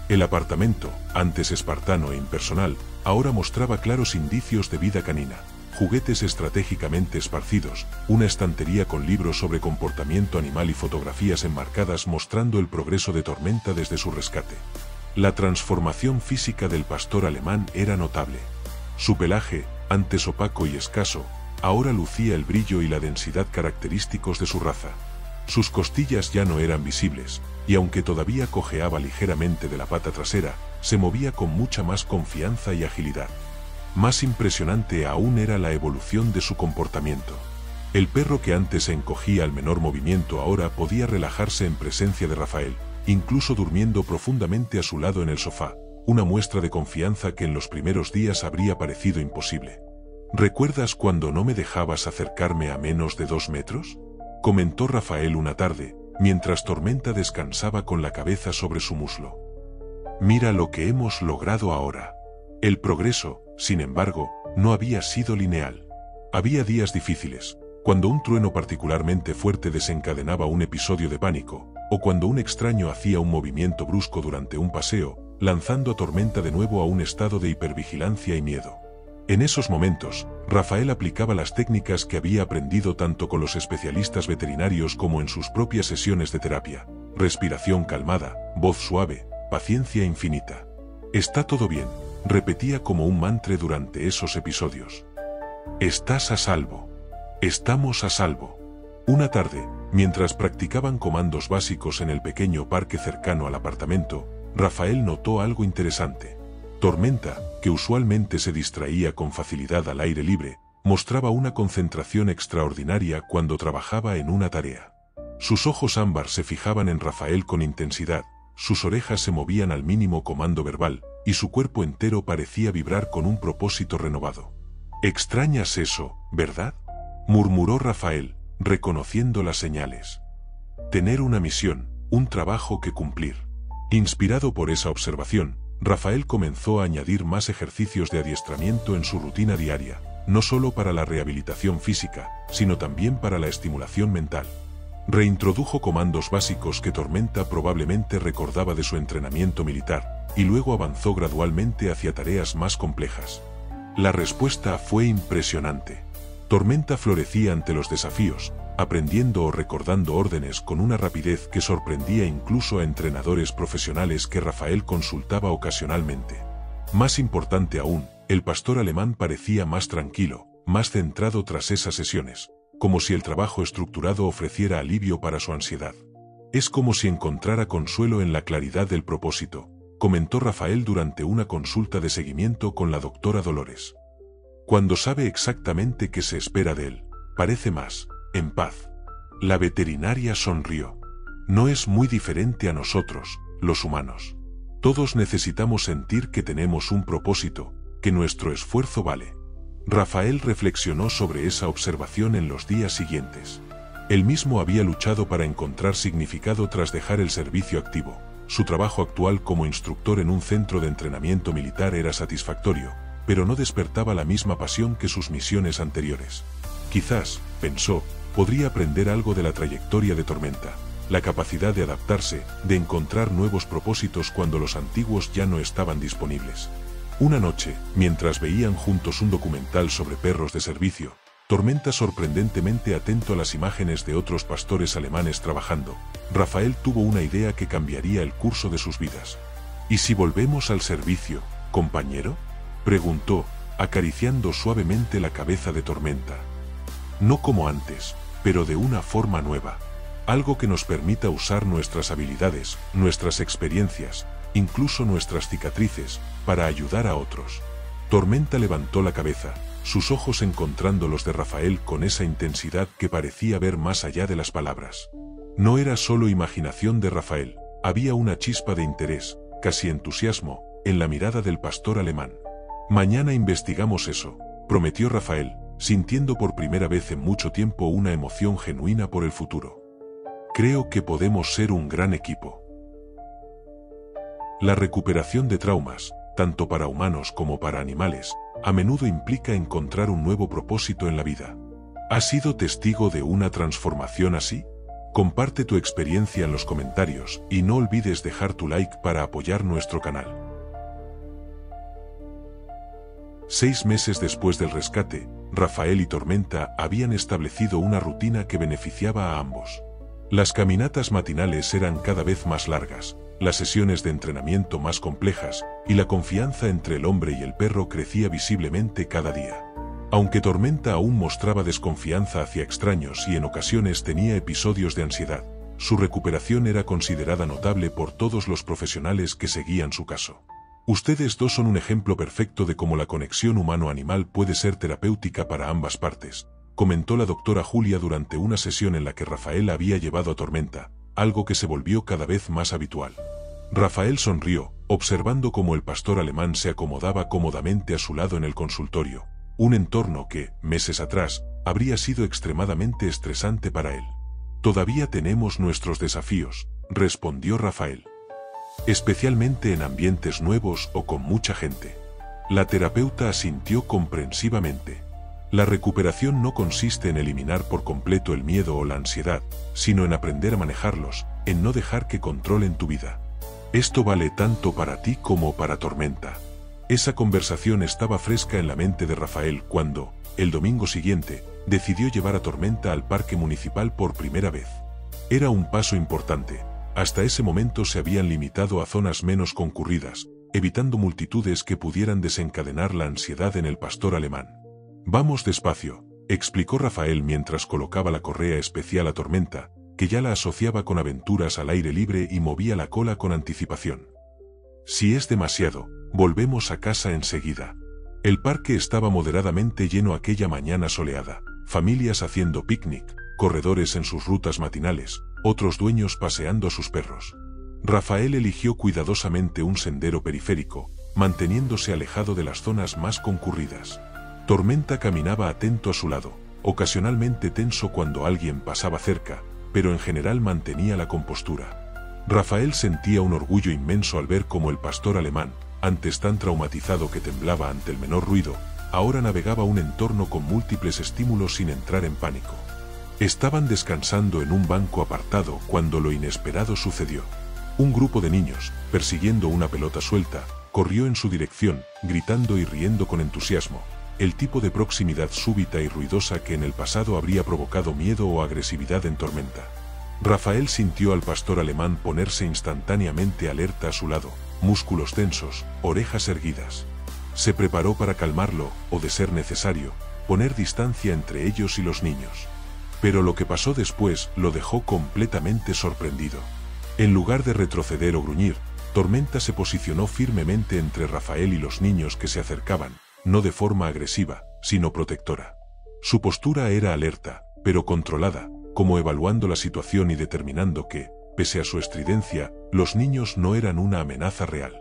El apartamento, antes espartano e impersonal, ahora mostraba claros indicios de vida canina. Juguetes estratégicamente esparcidos, una estantería con libros sobre comportamiento animal y fotografías enmarcadas mostrando el progreso de Tormenta desde su rescate. La transformación física del pastor alemán era notable. Su pelaje, antes opaco y escaso, ahora lucía el brillo y la densidad característicos de su raza. Sus costillas ya no eran visibles, y aunque todavía cojeaba ligeramente de la pata trasera, se movía con mucha más confianza y agilidad. Más impresionante aún era la evolución de su comportamiento. El perro que antes se encogía al menor movimiento ahora podía relajarse en presencia de Rafael, incluso durmiendo profundamente a su lado en el sofá, una muestra de confianza que en los primeros días habría parecido imposible. «¿Recuerdas cuando no me dejabas acercarme a menos de 2 metros?», comentó Rafael una tarde, mientras Tormenta descansaba con la cabeza sobre su muslo. «Mira lo que hemos logrado ahora». El progreso, sin embargo, no había sido lineal. Había días difíciles, cuando un trueno particularmente fuerte desencadenaba un episodio de pánico, o cuando un extraño hacía un movimiento brusco durante un paseo, lanzando a Tormenta de nuevo a un estado de hipervigilancia y miedo. En esos momentos, Rafael aplicaba las técnicas que había aprendido tanto con los especialistas veterinarios como en sus propias sesiones de terapia: respiración calmada, voz suave, paciencia infinita. «Está todo bien», repetía como un mantra durante esos episodios. «Estás a salvo. Estamos a salvo». Una tarde, mientras practicaban comandos básicos en el pequeño parque cercano al apartamento, Rafael notó algo interesante. Tormenta, que usualmente se distraía con facilidad al aire libre, mostraba una concentración extraordinaria cuando trabajaba en una tarea. Sus ojos ámbar se fijaban en Rafael con intensidad, sus orejas se movían al mínimo comando verbal, y su cuerpo entero parecía vibrar con un propósito renovado. «¿Extrañas eso, verdad?», murmuró Rafael, reconociendo las señales. Tener una misión, un trabajo que cumplir. Inspirado por esa observación, Rafael comenzó a añadir más ejercicios de adiestramiento en su rutina diaria, no solo para la rehabilitación física, sino también para la estimulación mental. Reintrodujo comandos básicos que Tormenta probablemente recordaba de su entrenamiento militar, y luego avanzó gradualmente hacia tareas más complejas. La respuesta fue impresionante. Tormenta florecía ante los desafíos, aprendiendo o recordando órdenes con una rapidez que sorprendía incluso a entrenadores profesionales que Rafael consultaba ocasionalmente. Más importante aún, el pastor alemán parecía más tranquilo, más centrado tras esas sesiones, como si el trabajo estructurado ofreciera alivio para su ansiedad. «Es como si encontrara consuelo en la claridad del propósito», comentó Rafael durante una consulta de seguimiento con la doctora Dolores. «Cuando sabe exactamente qué se espera de él, parece más en paz». La veterinaria sonrió. «No es muy diferente a nosotros, los humanos. Todos necesitamos sentir que tenemos un propósito, que nuestro esfuerzo vale». Rafael reflexionó sobre esa observación en los días siguientes. Él mismo había luchado para encontrar significado tras dejar el servicio activo, Su trabajo actual como instructor en un centro de entrenamiento militar era satisfactorio, pero no despertaba la misma pasión que sus misiones anteriores. Quizás, pensó, podría aprender algo de la trayectoria de Tormenta, la capacidad de adaptarse, de encontrar nuevos propósitos cuando los antiguos ya no estaban disponibles. Una noche, mientras veían juntos un documental sobre perros de servicio, Tormenta, sorprendentemente atento a las imágenes de otros pastores alemanes trabajando, Rafael tuvo una idea que cambiaría el curso de sus vidas. ¿Y si volvemos al servicio, compañero?, preguntó, acariciando suavemente la cabeza de Tormenta. No como antes, pero de una forma nueva. Algo que nos permita usar nuestras habilidades, nuestras experiencias, incluso nuestras cicatrices, para ayudar a otros. Tormenta levantó la cabeza, sus ojos encontrando los de Rafael con esa intensidad que parecía ver más allá de las palabras. No era solo imaginación de Rafael, había una chispa de interés, casi entusiasmo, en la mirada del pastor alemán. Mañana investigamos eso, prometió Rafael, sintiendo por primera vez en mucho tiempo una emoción genuina por el futuro. Creo que podemos ser un gran equipo. La recuperación de traumas, tanto para humanos como para animales, a menudo implica encontrar un nuevo propósito en la vida. ¿Has sido testigo de una transformación así? Comparte tu experiencia en los comentarios y no olvides dejar tu like para apoyar nuestro canal. 6 meses después del rescate, Rafael y Tormenta habían establecido una rutina que beneficiaba a ambos. Las caminatas matinales eran cada vez más largas, las sesiones de entrenamiento más complejas, y la confianza entre el hombre y el perro crecía visiblemente cada día. Aunque Tormenta aún mostraba desconfianza hacia extraños y en ocasiones tenía episodios de ansiedad, su recuperación era considerada notable por todos los profesionales que seguían su caso. Ustedes dos son un ejemplo perfecto de cómo la conexión humano-animal puede ser terapéutica para ambas partes, comentó la doctora Julia durante una sesión en la que Rafael había llevado a Tormenta, algo que se volvió cada vez más habitual. Rafael sonrió, observando cómo el pastor alemán se acomodaba cómodamente a su lado en el consultorio, un entorno que, meses atrás, habría sido extremadamente estresante para él. Todavía tenemos nuestros desafíos, respondió Rafael. Especialmente en ambientes nuevos o con mucha gente. La terapeuta asintió comprensivamente. La recuperación no consiste en eliminar por completo el miedo o la ansiedad, sino en aprender a manejarlos, en no dejar que controlen tu vida. Esto vale tanto para ti como para Tormenta. Esa conversación estaba fresca en la mente de Rafael cuando, el domingo siguiente, decidió llevar a Tormenta al parque municipal por primera vez. Era un paso importante. Hasta ese momento se habían limitado a zonas menos concurridas, evitando multitudes que pudieran desencadenar la ansiedad en el pastor alemán. Vamos despacio, explicó Rafael mientras colocaba la correa especial a Tormenta, que ya la asociaba con aventuras al aire libre y movía la cola con anticipación. Si es demasiado, volvemos a casa enseguida. El parque estaba moderadamente lleno aquella mañana soleada, familias haciendo picnic, corredores en sus rutas matinales, otros dueños paseando a sus perros. Rafael eligió cuidadosamente un sendero periférico, manteniéndose alejado de las zonas más concurridas. Tormenta caminaba atento a su lado, ocasionalmente tenso cuando alguien pasaba cerca, pero en general mantenía la compostura. Rafael sentía un orgullo inmenso al ver cómo el pastor alemán, antes tan traumatizado que temblaba ante el menor ruido, ahora navegaba un entorno con múltiples estímulos sin entrar en pánico. Estaban descansando en un banco apartado cuando lo inesperado sucedió. Un grupo de niños, persiguiendo una pelota suelta, corrió en su dirección, gritando y riendo con entusiasmo, el tipo de proximidad súbita y ruidosa que en el pasado habría provocado miedo o agresividad en Tormenta. Rafael sintió al pastor alemán ponerse instantáneamente alerta a su lado, músculos tensos, orejas erguidas. Se preparó para calmarlo, o de ser necesario, poner distancia entre ellos y los niños. Pero lo que pasó después lo dejó completamente sorprendido. En lugar de retroceder o gruñir, Tormenta se posicionó firmemente entre Rafael y los niños que se acercaban, no de forma agresiva, sino protectora. Su postura era alerta, pero controlada, como evaluando la situación y determinando que, pese a su estridencia, los niños no eran una amenaza real.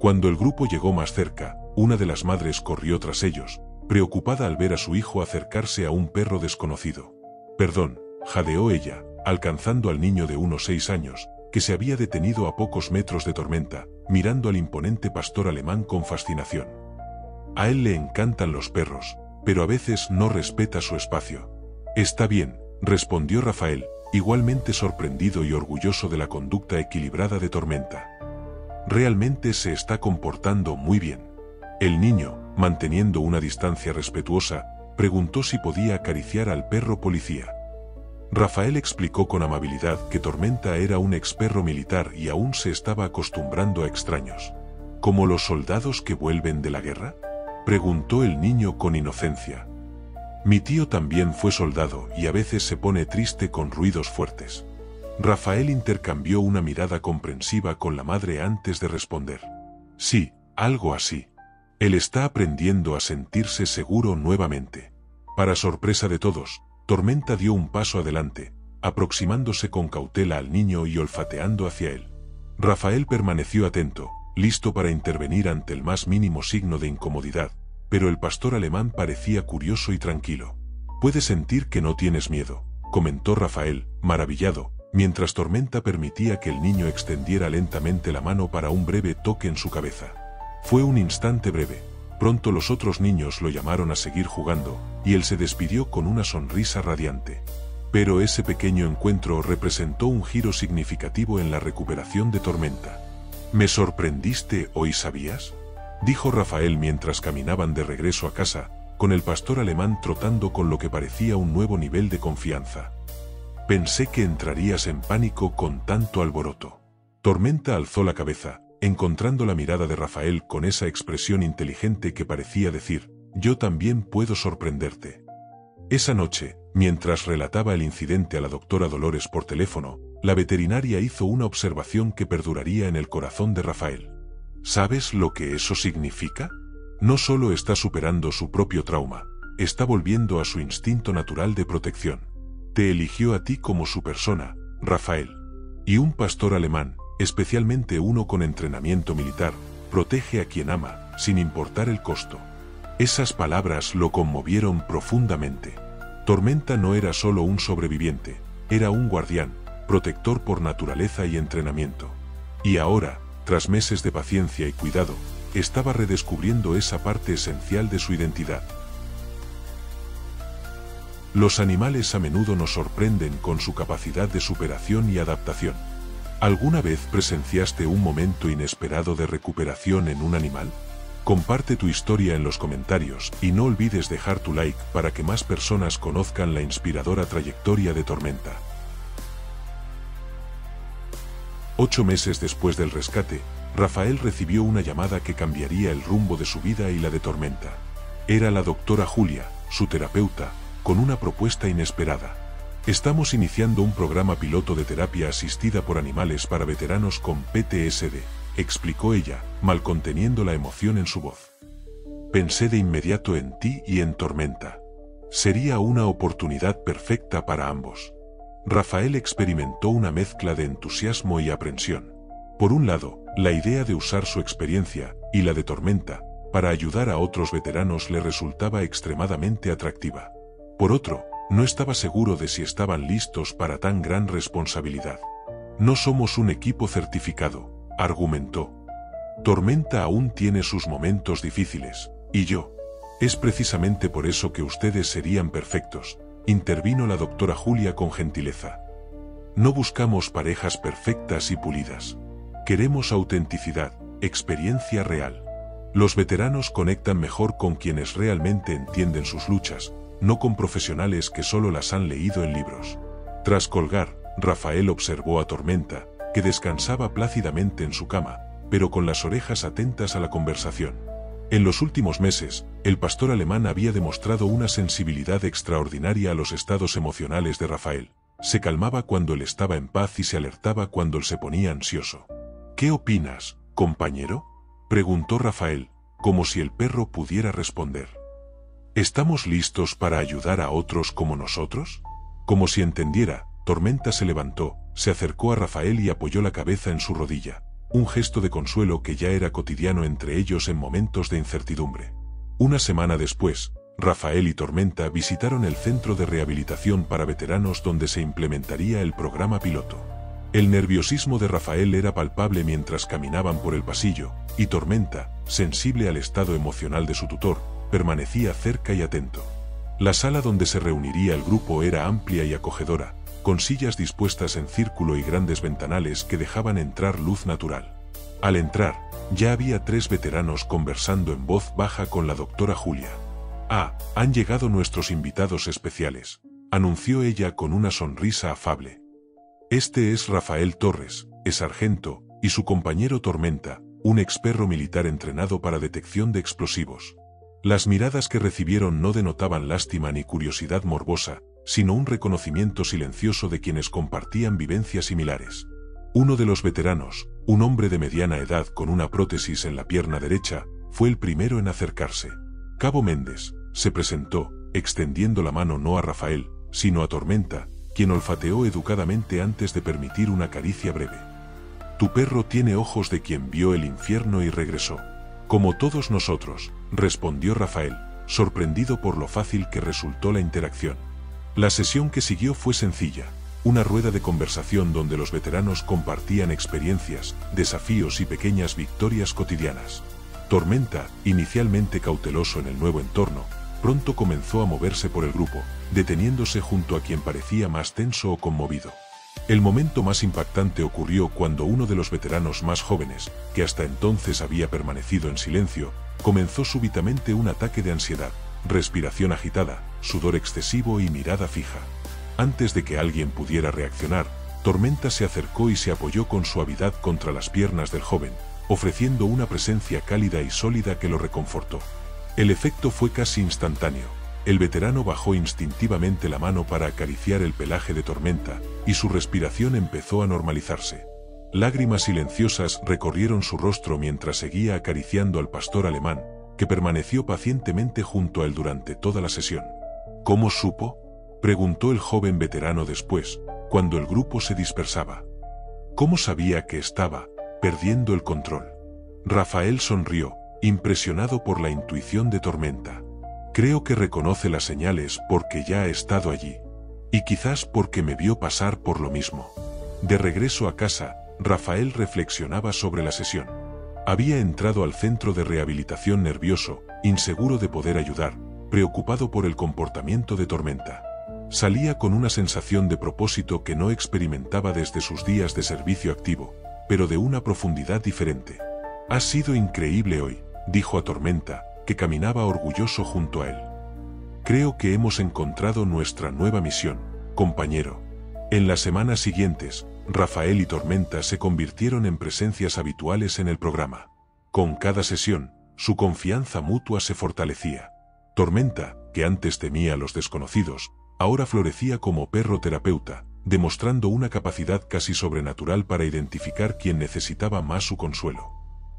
Cuando el grupo llegó más cerca, una de las madres corrió tras ellos, preocupada al ver a su hijo acercarse a un perro desconocido. «Perdón», jadeó ella, alcanzando al niño de unos 6 años, que se había detenido a pocos metros de Tormenta, mirando al imponente pastor alemán con fascinación. A él le encantan los perros, pero a veces no respeta su espacio. Está bien, respondió Rafael, igualmente sorprendido y orgulloso de la conducta equilibrada de Tormenta. Realmente se está comportando muy bien. El niño, manteniendo una distancia respetuosa, preguntó si podía acariciar al perro policía. Rafael explicó con amabilidad que Tormenta era un experro militar y aún se estaba acostumbrando a extraños. ¿Como los soldados que vuelven de la guerra?, preguntó el niño con inocencia. Mi tío también fue soldado y a veces se pone triste con ruidos fuertes. Rafael intercambió una mirada comprensiva con la madre antes de responder. Sí, algo así. Él está aprendiendo a sentirse seguro nuevamente. Para sorpresa de todos, Tormenta dio un paso adelante, aproximándose con cautela al niño y olfateando hacia él. Rafael permaneció atento, listo para intervenir ante el más mínimo signo de incomodidad, pero el pastor alemán parecía curioso y tranquilo. «Puedes sentir que no tienes miedo», comentó Rafael, maravillado, mientras Tormenta permitía que el niño extendiera lentamente la mano para un breve toque en su cabeza. Fue un instante breve. Pronto los otros niños lo llamaron a seguir jugando, y él se despidió con una sonrisa radiante. Pero ese pequeño encuentro representó un giro significativo en la recuperación de Tormenta. «¿Me sorprendiste hoy, sabías?», dijo Rafael mientras caminaban de regreso a casa, con el pastor alemán trotando con lo que parecía un nuevo nivel de confianza. «Pensé que entrarías en pánico con tanto alboroto». Tormenta alzó la cabeza, encontrando la mirada de Rafael con esa expresión inteligente que parecía decir, «Yo también puedo sorprenderte». Esa noche, mientras relataba el incidente a la doctora Dolores por teléfono, la veterinaria hizo una observación que perduraría en el corazón de Rafael. ¿Sabes lo que eso significa? No solo está superando su propio trauma, está volviendo a su instinto natural de protección. Te eligió a ti como su persona, Rafael. Y un pastor alemán, especialmente uno con entrenamiento militar, protege a quien ama, sin importar el costo. Esas palabras lo conmovieron profundamente. Tormenta no era solo un sobreviviente, era un guardián, protector por naturaleza y entrenamiento. Y ahora, tras meses de paciencia y cuidado, estaba redescubriendo esa parte esencial de su identidad. Los animales a menudo nos sorprenden con su capacidad de superación y adaptación. ¿Alguna vez presenciaste un momento inesperado de recuperación en un animal? Comparte tu historia en los comentarios y no olvides dejar tu like para que más personas conozcan la inspiradora trayectoria de Tormenta. 8 meses después del rescate, Rafael recibió una llamada que cambiaría el rumbo de su vida y la de Tormenta. Era la doctora Julia, su terapeuta, con una propuesta inesperada. Estamos iniciando un programa piloto de terapia asistida por animales para veteranos con PTSD, explicó ella, mal conteniendo la emoción en su voz. Pensé de inmediato en ti y en Tormenta. Sería una oportunidad perfecta para ambos. Rafael experimentó una mezcla de entusiasmo y aprensión. Por un lado, la idea de usar su experiencia, y la de Tormenta, para ayudar a otros veteranos le resultaba extremadamente atractiva. Por otro, no estaba seguro de si estaban listos para tan gran responsabilidad. No somos un equipo certificado, argumentó. Tormenta aún tiene sus momentos difíciles, y yo. Es precisamente por eso que ustedes serían perfectos, intervino la doctora Julia con gentileza. No buscamos parejas perfectas y pulidas. Queremos autenticidad, experiencia real. Los veteranos conectan mejor con quienes realmente entienden sus luchas, no con profesionales que solo las han leído en libros. Tras colgar, Rafael observó a Tormenta, que descansaba plácidamente en su cama, pero con las orejas atentas a la conversación. En los últimos meses, el pastor alemán había demostrado una sensibilidad extraordinaria a los estados emocionales de Rafael. Se calmaba cuando él estaba en paz y se alertaba cuando él se ponía ansioso. ¿Qué opinas, compañero?, preguntó Rafael, como si el perro pudiera responder. ¿Estamos listos para ayudar a otros como nosotros? Como si entendiera, Tormenta se levantó, se acercó a Rafael y apoyó la cabeza en su rodilla, un gesto de consuelo que ya era cotidiano entre ellos en momentos de incertidumbre. Una semana después, Rafael y Tormenta visitaron el centro de rehabilitación para veteranos donde se implementaría el programa piloto. El nerviosismo de Rafael era palpable mientras caminaban por el pasillo, y Tormenta, sensible al estado emocional de su tutor, permanecía cerca y atento. La sala donde se reuniría el grupo era amplia y acogedora, con sillas dispuestas en círculo y grandes ventanales que dejaban entrar luz natural. Al entrar, ya había 3 veteranos conversando en voz baja con la doctora Julia. «Ah, han llegado nuestros invitados especiales», anunció ella con una sonrisa afable. «Este es Rafael Torres, es sargento, y su compañero Tormenta, un experto militar entrenado para detección de explosivos». Las miradas que recibieron no denotaban lástima ni curiosidad morbosa, sino un reconocimiento silencioso de quienes compartían vivencias similares. Uno de los veteranos, un hombre de mediana edad con una prótesis en la pierna derecha, fue el primero en acercarse. Cabo Méndez se presentó, extendiendo la mano no a Rafael, sino a Tormenta, quien olfateó educadamente antes de permitir una caricia breve. «Tu perro tiene ojos de quien vio el infierno y regresó». «Como todos nosotros», respondió Rafael, sorprendido por lo fácil que resultó la interacción. La sesión que siguió fue sencilla, una rueda de conversación donde los veteranos compartían experiencias, desafíos y pequeñas victorias cotidianas. Tormenta, inicialmente cauteloso en el nuevo entorno, pronto comenzó a moverse por el grupo, deteniéndose junto a quien parecía más tenso o conmovido. El momento más impactante ocurrió cuando uno de los veteranos más jóvenes, que hasta entonces había permanecido en silencio, comenzó súbitamente un ataque de ansiedad, respiración agitada, sudor excesivo y mirada fija. Antes de que alguien pudiera reaccionar, Tormenta se acercó y se apoyó con suavidad contra las piernas del joven, ofreciendo una presencia cálida y sólida que lo reconfortó. El efecto fue casi instantáneo. El veterano bajó instintivamente la mano para acariciar el pelaje de Tormenta, y su respiración empezó a normalizarse. Lágrimas silenciosas recorrieron su rostro mientras seguía acariciando al pastor alemán, que permaneció pacientemente junto a él durante toda la sesión. «¿Cómo supo?», preguntó el joven veterano después, cuando el grupo se dispersaba. «¿Cómo sabía que estaba perdiendo el control?». Rafael sonrió, impresionado por la intuición de Tormenta. «Creo que reconoce las señales porque ya ha estado allí. Y quizás porque me vio pasar por lo mismo». De regreso a casa, Rafael reflexionaba sobre la sesión. Había entrado al centro de rehabilitación nervioso, inseguro de poder ayudar, preocupado por el comportamiento de Tormenta. Salía con una sensación de propósito que no experimentaba desde sus días de servicio activo, pero de una profundidad diferente. «Ha sido increíble hoy», dijo a Tormenta, que caminaba orgulloso junto a él. «Creo que hemos encontrado nuestra nueva misión, compañero». En las semanas siguientes, Rafael y Tormenta se convirtieron en presencias habituales en el programa. Con cada sesión, su confianza mutua se fortalecía. Tormenta, que antes temía a los desconocidos, ahora florecía como perro terapeuta, demostrando una capacidad casi sobrenatural para identificar quién necesitaba más su consuelo.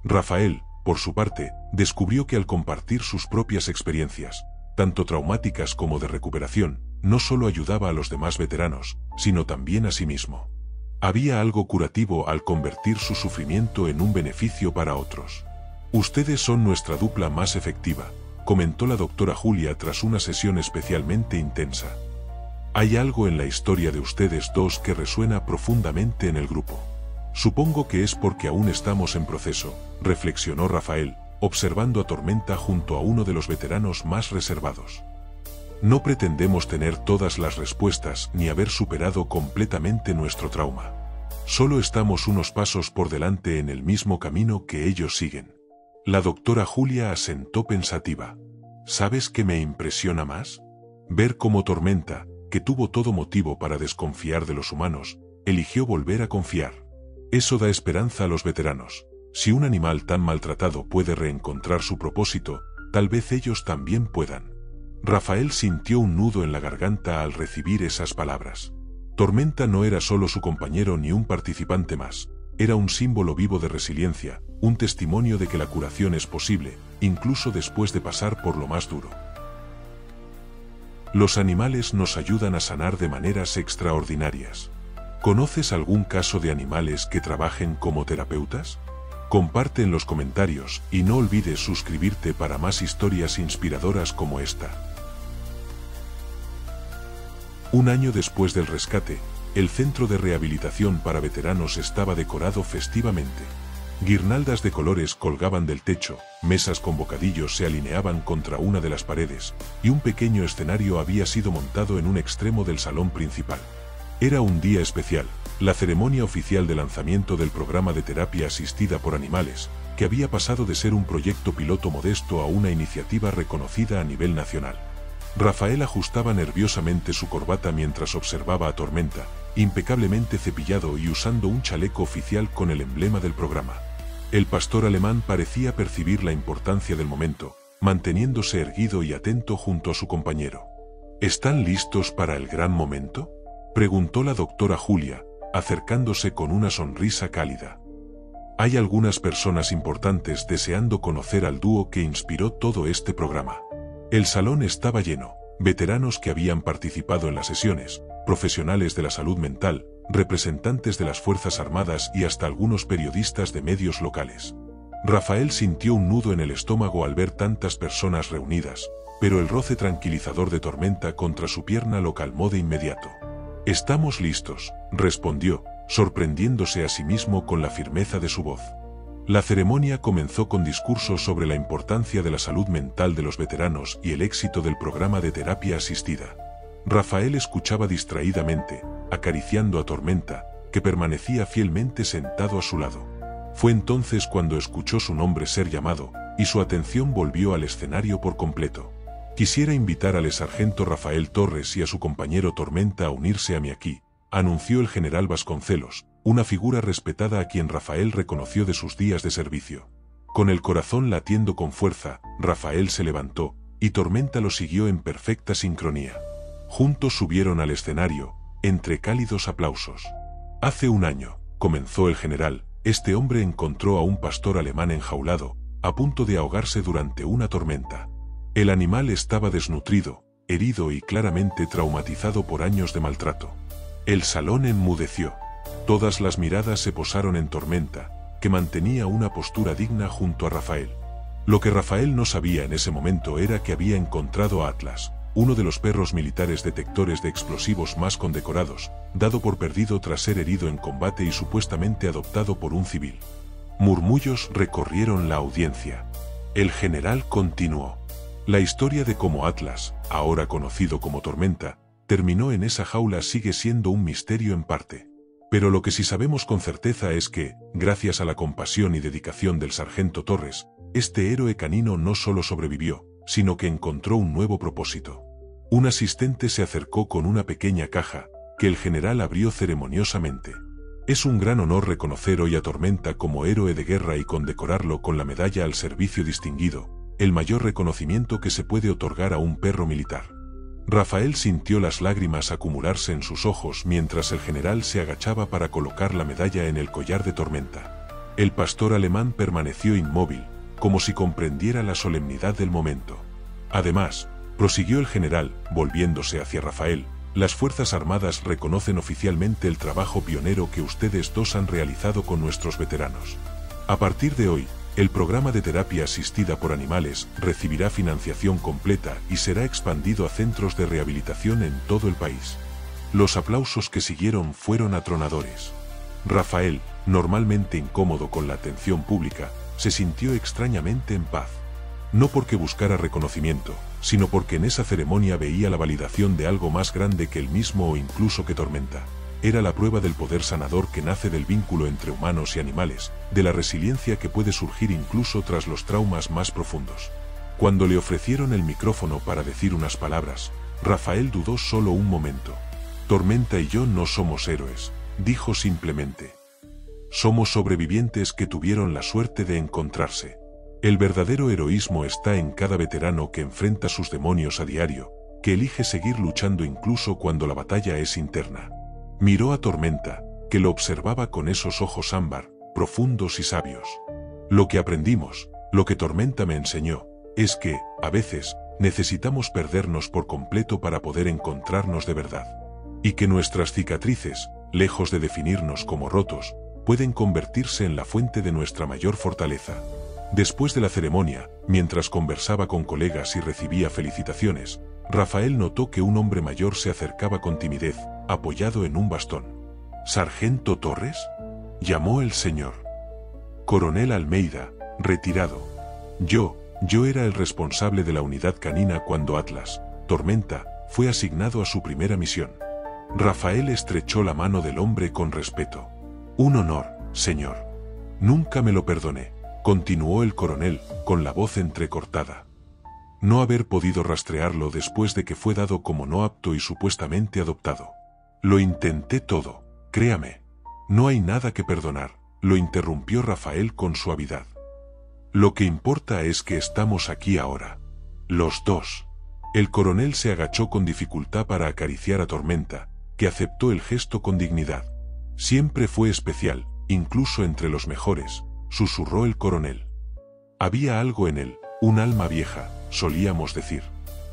Rafael, por su parte, descubrió que al compartir sus propias experiencias, tanto traumáticas como de recuperación, no solo ayudaba a los demás veteranos, sino también a sí mismo. Había algo curativo al convertir su sufrimiento en un beneficio para otros. «Ustedes son nuestra dupla más efectiva», comentó la doctora Julia tras una sesión especialmente intensa. «Hay algo en la historia de ustedes dos que resuena profundamente en el grupo. Supongo que es porque aún estamos en proceso», reflexionó Rafael, observando a Tormenta junto a uno de los veteranos más reservados. «No pretendemos tener todas las respuestas ni haber superado completamente nuestro trauma. Solo estamos unos pasos por delante en el mismo camino que ellos siguen». La doctora Julia asentó pensativa. «¿Sabes qué me impresiona más? Ver cómo Tormenta, que tuvo todo motivo para desconfiar de los humanos, eligió volver a confiar. Eso da esperanza a los veteranos. Si un animal tan maltratado puede reencontrar su propósito, tal vez ellos también puedan». Rafael sintió un nudo en la garganta al recibir esas palabras. Tormenta no era solo su compañero ni un participante más, era un símbolo vivo de resiliencia, un testimonio de que la curación es posible, incluso después de pasar por lo más duro. Los animales nos ayudan a sanar de maneras extraordinarias. ¿Conoces algún caso de animales que trabajen como terapeutas? Comparte en los comentarios y no olvides suscribirte para más historias inspiradoras como esta. Un año después del rescate, El centro de rehabilitación para veteranos estaba decorado festivamente. Guirnaldas de colores colgaban del techo, mesas con bocadillos se alineaban contra una de las paredes, y un pequeño escenario había sido montado en un extremo del salón principal. Era un día especial, la ceremonia oficial de lanzamiento del programa de terapia asistida por animales, que había pasado de ser un proyecto piloto modesto a una iniciativa reconocida a nivel nacional. Rafael ajustaba nerviosamente su corbata mientras observaba a Tormenta, impecablemente cepillado y usando un chaleco oficial con el emblema del programa. El pastor alemán parecía percibir la importancia del momento, manteniéndose erguido y atento junto a su compañero. ¿Están listos para el gran momento?, preguntó la doctora Julia, acercándose con una sonrisa cálida. Hay algunas personas importantes deseando conocer al dúo que inspiró todo este programa. El salón estaba lleno, veteranos que habían participado en las sesiones, profesionales de la salud mental, representantes de las Fuerzas Armadas y hasta algunos periodistas de medios locales. Rafael sintió un nudo en el estómago al ver tantas personas reunidas, pero el roce tranquilizador de Tormenta contra su pierna lo calmó de inmediato. «Estamos listos», respondió, sorprendiéndose a sí mismo con la firmeza de su voz. La ceremonia comenzó con discursos sobre la importancia de la salud mental de los veteranos y el éxito del programa de terapia asistida. Rafael escuchaba distraídamente, acariciando a Tormenta, que permanecía fielmente sentado a su lado. Fue entonces cuando escuchó su nombre ser llamado, y su atención volvió al escenario por completo. «Quisiera invitar al sargento Rafael Torres y a su compañero Tormenta a unirse a mí aquí», anunció el general Vasconcelos, una figura respetada a quien Rafael reconoció de sus días de servicio. Con el corazón latiendo con fuerza, Rafael se levantó, y Tormenta lo siguió en perfecta sincronía. Juntos subieron al escenario, entre cálidos aplausos. «Hace un año», comenzó el general, «este hombre encontró a un pastor alemán enjaulado, a punto de ahogarse durante una tormenta. El animal estaba desnutrido, herido y claramente traumatizado por años de maltrato». El salón enmudeció. Todas las miradas se posaron en Tormenta, que mantenía una postura digna junto a Rafael. Lo que Rafael no sabía en ese momento era que había encontrado a Atlas, uno de los perros militares detectores de explosivos más condecorados, dado por perdido tras ser herido en combate y supuestamente adoptado por un civil. Murmullos recorrieron la audiencia. El general continuó. La historia de cómo Atlas, ahora conocido como Tormenta, terminó en esa jaula sigue siendo un misterio en parte. Pero lo que sí sabemos con certeza es que, gracias a la compasión y dedicación del sargento Torres, este héroe canino no solo sobrevivió, sino que encontró un nuevo propósito. Un asistente se acercó con una pequeña caja, que el general abrió ceremoniosamente. Es un gran honor reconocer hoy a Tormenta como héroe de guerra y condecorarlo con la medalla al servicio distinguido, el mayor reconocimiento que se puede otorgar a un perro militar. Rafael sintió las lágrimas acumularse en sus ojos mientras el general se agachaba para colocar la medalla en el collar de Tormenta. El pastor alemán permaneció inmóvil, como si comprendiera la solemnidad del momento. Además, prosiguió el general, volviéndose hacia Rafael, las Fuerzas Armadas reconocen oficialmente el trabajo pionero que ustedes dos han realizado con nuestros veteranos. A partir de hoy, el programa de terapia asistida por animales recibirá financiación completa y será expandido a centros de rehabilitación en todo el país. Los aplausos que siguieron fueron atronadores. Rafael, normalmente incómodo con la atención pública, se sintió extrañamente en paz. No porque buscara reconocimiento, sino porque en esa ceremonia veía la validación de algo más grande que él mismo o incluso que Tormenta. Era la prueba del poder sanador que nace del vínculo entre humanos y animales, de la resiliencia que puede surgir incluso tras los traumas más profundos. Cuando le ofrecieron el micrófono para decir unas palabras, Rafael dudó solo un momento. «Tormenta y yo no somos héroes», dijo simplemente. «Somos sobrevivientes que tuvieron la suerte de encontrarse. El verdadero heroísmo está en cada veterano que enfrenta sus demonios a diario, que elige seguir luchando incluso cuando la batalla es interna». Miró a Tormenta, que lo observaba con esos ojos ámbar, profundos y sabios. «Lo que aprendimos, lo que Tormenta me enseñó, es que, a veces, necesitamos perdernos por completo para poder encontrarnos de verdad. Y que nuestras cicatrices, lejos de definirnos como rotos, pueden convertirse en la fuente de nuestra mayor fortaleza». Después de la ceremonia, mientras conversaba con colegas y recibía felicitaciones, Rafael notó que un hombre mayor se acercaba con timidez, apoyado en un bastón. —¿Sargento Torres? —llamó el señor. Coronel Almeida, retirado. Yo era el responsable de la unidad canina cuando Atlas, Tormenta, fue asignado a su primera misión. Rafael estrechó la mano del hombre con respeto. —Un honor, señor. Nunca me lo perdoné, continuó el coronel, con la voz entrecortada. No haber podido rastrearlo después de que fue dado como no apto y supuestamente adoptado. Lo intenté todo, créame. No hay nada que perdonar, lo interrumpió Rafael con suavidad. Lo que importa es que estamos aquí ahora. Los dos. El coronel se agachó con dificultad para acariciar a Tormenta, que aceptó el gesto con dignidad. Siempre fue especial, incluso entre los mejores, susurró el coronel. Había algo en él, un alma vieja, solíamos decir.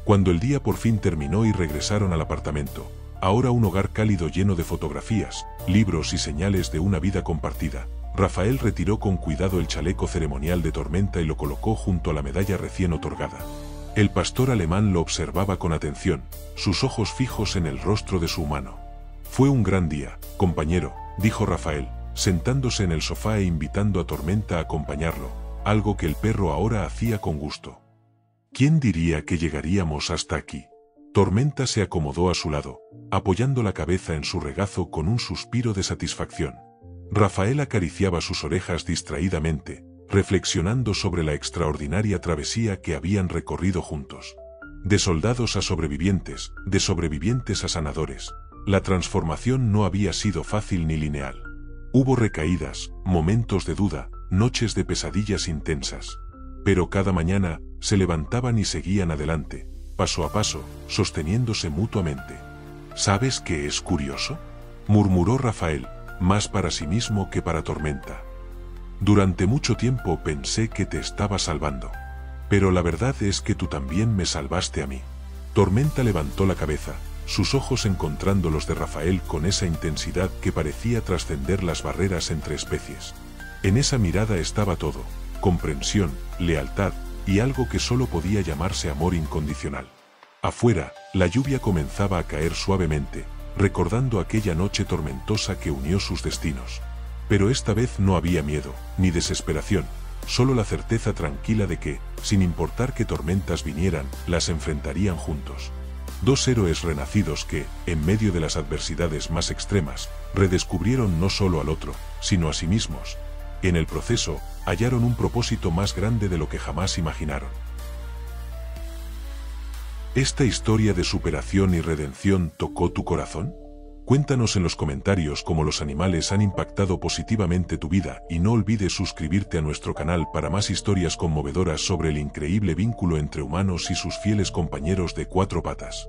Cuando el día por fin terminó y regresaron al apartamento, ahora un hogar cálido lleno de fotografías, libros y señales de una vida compartida, Rafael retiró con cuidado el chaleco ceremonial de Tormenta y lo colocó junto a la medalla recién otorgada. El pastor alemán lo observaba con atención, sus ojos fijos en el rostro de su humano. Fue un gran día, compañero, dijo Rafael, sentándose en el sofá e invitando a Tormenta a acompañarlo, algo que el perro ahora hacía con gusto. ¿Quién diría que llegaríamos hasta aquí? Tormenta se acomodó a su lado, apoyando la cabeza en su regazo con un suspiro de satisfacción. Rafael acariciaba sus orejas distraídamente, reflexionando sobre la extraordinaria travesía que habían recorrido juntos. De soldados a sobrevivientes, de sobrevivientes a sanadores, la transformación no había sido fácil ni lineal. Hubo recaídas, momentos de duda, noches de pesadillas intensas. Pero cada mañana, se levantaban y seguían adelante, paso a paso, sosteniéndose mutuamente. ¿Sabes qué es curioso?, murmuró Rafael, más para sí mismo que para Tormenta. Durante mucho tiempo pensé que te estaba salvando. Pero la verdad es que tú también me salvaste a mí. Tormenta levantó la cabeza, sus ojos encontrando los de Rafael con esa intensidad que parecía trascender las barreras entre especies. En esa mirada estaba todo, comprensión, lealtad, y algo que solo podía llamarse amor incondicional. Afuera, la lluvia comenzaba a caer suavemente, recordando aquella noche tormentosa que unió sus destinos. Pero esta vez no había miedo, ni desesperación, solo la certeza tranquila de que, sin importar qué tormentas vinieran, las enfrentarían juntos. Dos héroes renacidos que, en medio de las adversidades más extremas, redescubrieron no solo al otro, sino a sí mismos. En el proceso, hallaron un propósito más grande de lo que jamás imaginaron. ¿Esta historia de superación y redención tocó tu corazón? Cuéntanos en los comentarios cómo los animales han impactado positivamente tu vida y no olvides suscribirte a nuestro canal para más historias conmovedoras sobre el increíble vínculo entre humanos y sus fieles compañeros de cuatro patas.